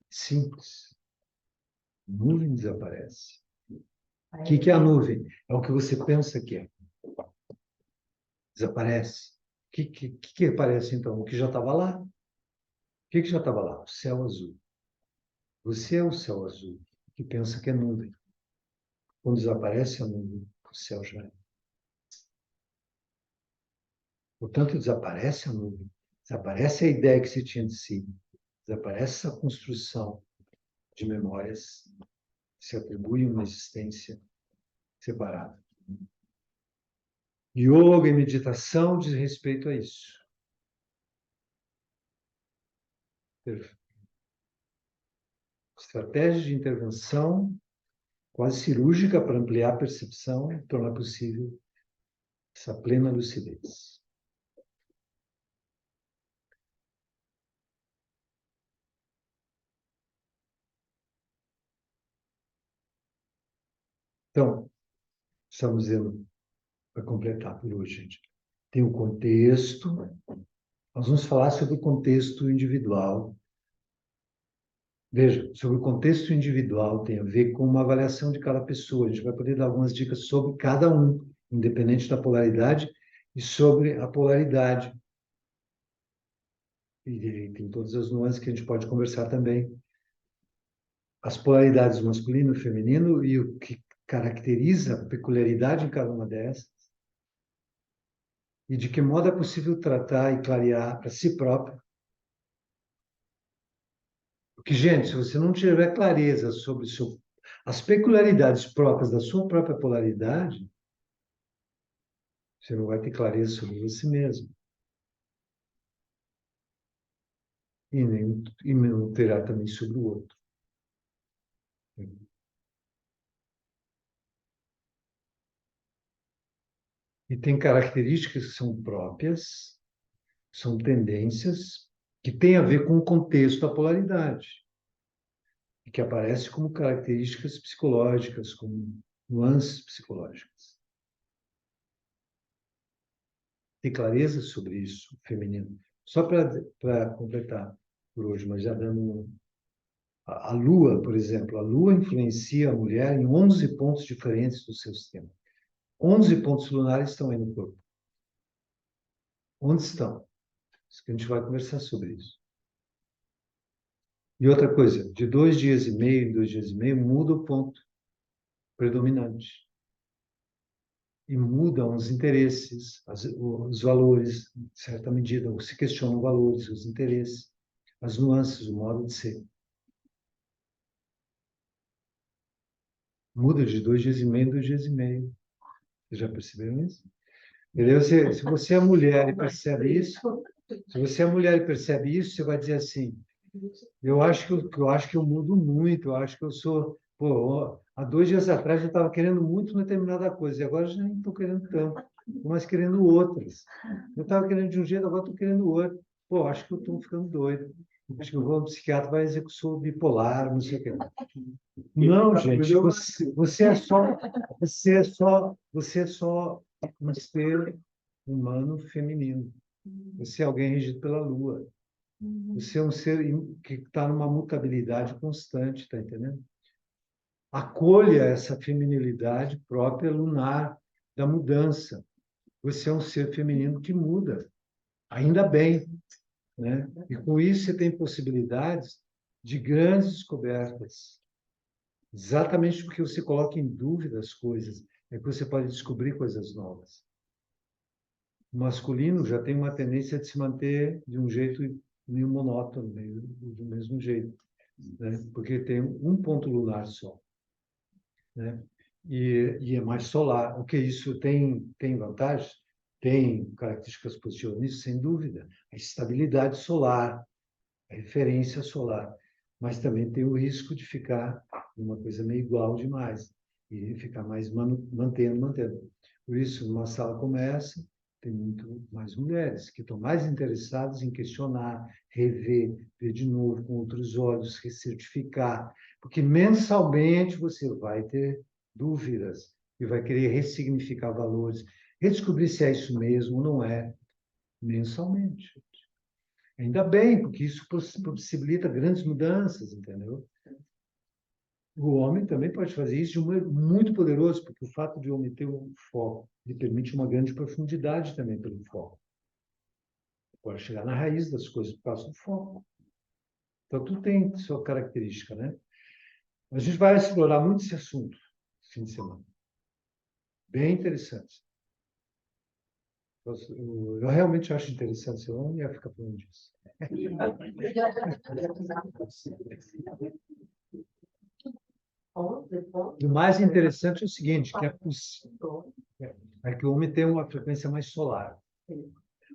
Simples. A nuvem desaparece. O que é a nuvem? É o que você pensa que é. Desaparece. O que aparece então? O que já estava lá. O que já estava lá? O céu azul. Você é o céu azul, que pensa que é nuvem. Quando desaparece a nuvem, o céu já é. Portanto, desaparece a nuvem. Desaparece a ideia que se tinha de si. Desaparece essa construção de memórias que se atribui uma existência separada. Yoga e meditação diz respeito a isso. Estratégia de intervenção quase cirúrgica para ampliar a percepção e tornar possível essa plena lucidez. Então, estamos dizendo, para completar por hoje, gente, tem o contexto, nós vamos falar sobre o contexto individual. Veja, sobre o contexto individual tem a ver com uma avaliação de cada pessoa. A gente vai poder dar algumas dicas sobre cada um, independente da polaridade, e sobre a polaridade. E tem todas as nuances que a gente pode conversar também. As polaridades masculino e feminino e o que caracteriza a peculiaridade em cada uma dessas. E de que modo é possível tratar e clarear para si próprio. Porque, gente, se você não tiver clareza sobre as peculiaridades próprias da sua própria polaridade, você não vai ter clareza sobre você mesmo. E não terá também sobre o outro. E tem características que são próprias, são tendências, que têm a ver com o contexto da polaridade, e que aparecem como características psicológicas, como nuances psicológicas. Tem clareza sobre isso, feminino. Só para completar por hoje, mas já dando a Lua, por exemplo, a Lua influencia a mulher em 11 pontos diferentes do seu sistema. 11 pontos lunares estão aí no corpo. Onde estão? A gente vai conversar sobre isso. E outra coisa, de 2 dias e meio em 2 dias e meio, muda o ponto predominante. E mudam os interesses, os valores, em certa medida, ou se questionam valores, os interesses, as nuances, o modo de ser. Muda de 2 dias e meio em 2 dias e meio. Vocês já perceberam isso? Entendeu? Se você é mulher e percebe isso, se você é mulher e percebe isso, você vai dizer assim, eu acho que eu mudo muito, eu acho que eu sou... Pô, há 2 dias atrás eu estava querendo muito uma determinada coisa, e agora já não estou querendo tanto, estou mais querendo outras. Eu estava querendo de um jeito, agora estou querendo outro. Pô, acho que eu estou ficando doido. Acho que eu vou ao psiquiatra, vai dizer que eu sou bipolar, não sei o quê. Não, gente, você é só um ser humano feminino. Você é alguém regido pela Lua. Você é um ser que está numa mutabilidade constante, está entendendo? Acolha essa feminilidade própria lunar da mudança. Você é um ser feminino que muda. Ainda bem, né? E com isso você tem possibilidades de grandes descobertas. Exatamente porque você coloca em dúvida as coisas, é que você pode descobrir coisas novas. O masculino já tem uma tendência de se manter de um jeito meio monótono, meio do mesmo jeito, né? Porque tem um ponto lunar só, né? E é mais solar. O que isso tem vantagens? Tem características positivas nisso, sem dúvida. A estabilidade solar, a referência solar, mas também tem o risco de ficar uma coisa meio igual demais e ficar mais mantendo. Por isso, uma sala como essa, tem muito mais mulheres que estão mais interessadas em questionar, rever, ver de novo com outros olhos, recertificar, porque mensalmente você vai ter dúvidas e vai querer ressignificar valores, redescobrir se é isso mesmo ou não é, mensalmente. Ainda bem, porque isso possibilita grandes mudanças, entendeu? O homem também pode fazer isso de um modo muito poderoso, porque o fato de o homem ter um foco lhe permite uma grande profundidade também pelo foco. Pode chegar na raiz das coisas por causa do foco. Então, tudo tem sua característica, né? A gente vai explorar muito esse assunto esse fim de semana. Bem interessante. Eu realmente acho interessante, eu não ia ficar falando disso. O mais interessante é o seguinte, que é que o homem tem uma frequência mais solar.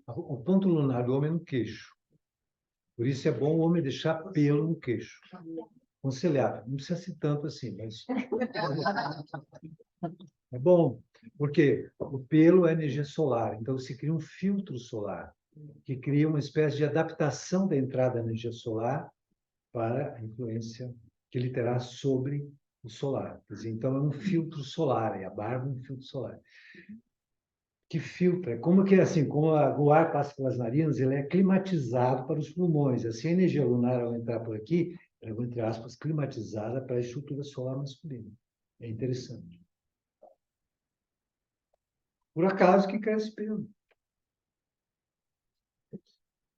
O ponto lunar do homem é no queixo. Por isso é bom o homem deixar pelo no queixo. Aconselhável. Não precisa ser tanto assim, mas é bom, porque o pelo é energia solar. Então, se cria um filtro solar, que cria uma espécie de adaptação da entrada da energia solar para a influência que ele terá sobre o solar. Quer dizer, então, é um filtro solar, é a barba um filtro solar. Que filtra, como que assim, como o ar passa pelas narinas, ele é climatizado para os pulmões. Assim, a energia lunar, ao entrar por aqui, ela é, entre aspas, climatizada para a estrutura solar masculina. É interessante. Por acaso que cresce pelo.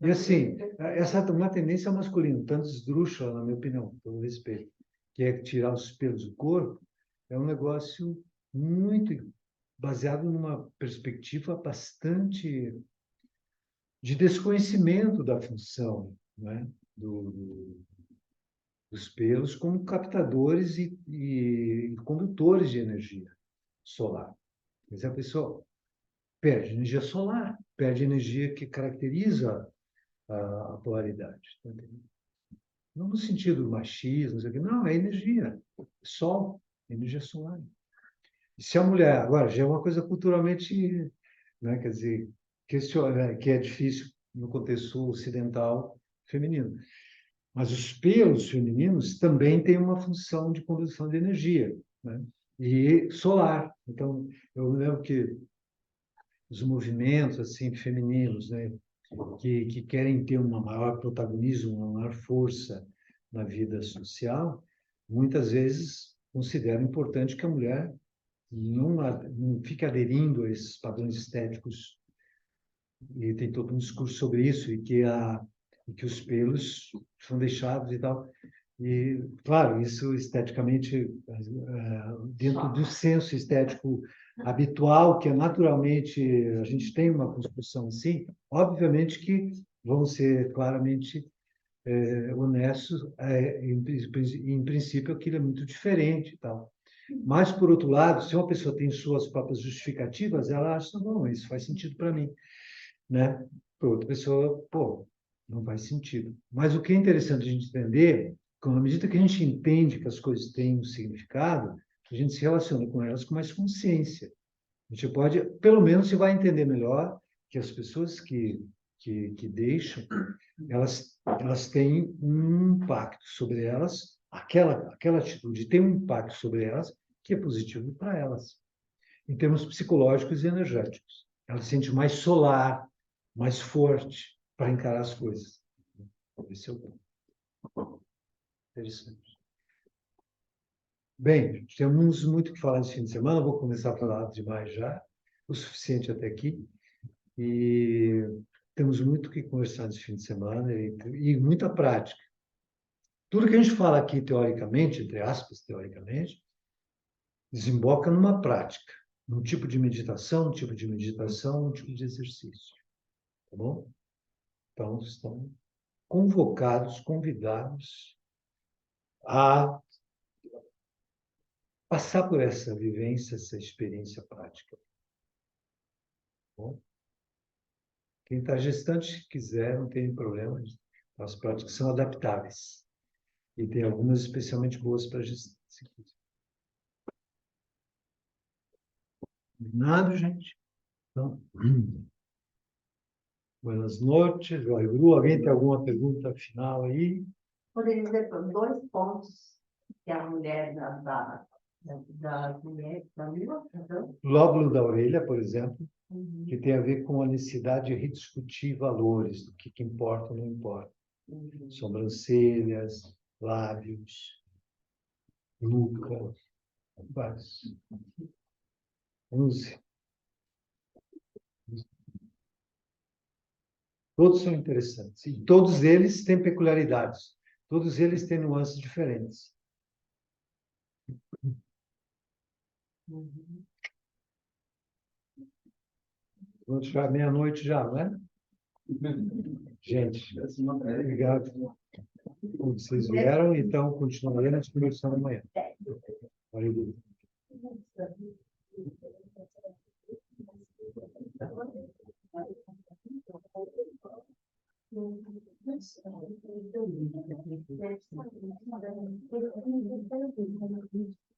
E assim, essa é uma tendência masculina, tanto esdrúxula, na minha opinião, pelo respeito, que é tirar os pelos do corpo, é um negócio muito baseado numa perspectiva bastante de desconhecimento da função, né, dos pelos como captadores e condutores de energia solar. Mas a pessoa perde energia solar, perde energia que caracteriza a polaridade. Tá entendendo? Não no sentido do machismo, não, é energia, sol, energia solar. E se a mulher, agora, já é uma coisa culturalmente, né, quer dizer, que é difícil no contexto ocidental feminino. Mas os pelos femininos também têm uma função de condução de energia, né? E solar. Então, eu lembro que os movimentos assim femininos, né, que querem ter um maior protagonismo, uma maior força na vida social, muitas vezes consideram importante que a mulher não fique aderindo a esses padrões estéticos E tem todo um discurso sobre isso, e que os pelos são deixados e tal. E, claro, isso esteticamente, dentro do senso estético habitual, que é naturalmente, a gente tem uma construção assim, obviamente que vão ser claramente honestos, em princípio aquilo é muito diferente e tal. Mas, por outro lado, se uma pessoa tem suas próprias justificativas, ela acha, não, isso faz sentido para mim, né? Para outra pessoa, pô, não faz sentido. Mas o que é interessante a gente entender, à medida que a gente entende que as coisas têm um significado, a gente se relaciona com elas com mais consciência. A gente pode, pelo menos, você vai entender melhor que as pessoas que deixam, elas têm um impacto sobre elas, aquela atitude tem um impacto sobre elas que é positivo para elas, em termos psicológicos e energéticos. Ela se sente mais solar, mais forte para encarar as coisas. Esse é o ponto. Interessante. Bem, temos muito o que falar nesse fim de semana, vou começar a falar demais já, o suficiente até aqui, e temos muito o que conversar nesse fim de semana e muita prática. Tudo que a gente fala aqui, teoricamente, entre aspas, teoricamente, desemboca numa prática, num tipo de meditação, um tipo de exercício. Tá bom? Então, estão convocados, convidados a passar por essa vivência, essa experiência prática. Tá bom? Quem está gestante, se quiser, não tem problema. As práticas são adaptáveis. E tem algumas especialmente boas para gestantes. Combinado, gente? Então, buenas noches, Guairu. Alguém tem alguma pergunta final aí? Poderia dizer dois pontos que a mulher das mulheres da Lua, então? Lóbulo da orelha, por exemplo, Uhum. que tem a ver com a necessidade de rediscutir valores, do que importa ou não importa. Uhum. Sobrancelhas, lábios, nuca, vários. 11. Todos são interessantes. E todos eles têm peculiaridades. Todos eles têm nuances diferentes. Uhum. Vamos chegar meia-noite já, não é? Gente, obrigado por vocês vieram. Então, continuaremos conversando amanhã. Valeu.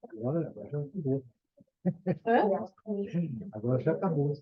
Agora já acabou. Agora já acabou.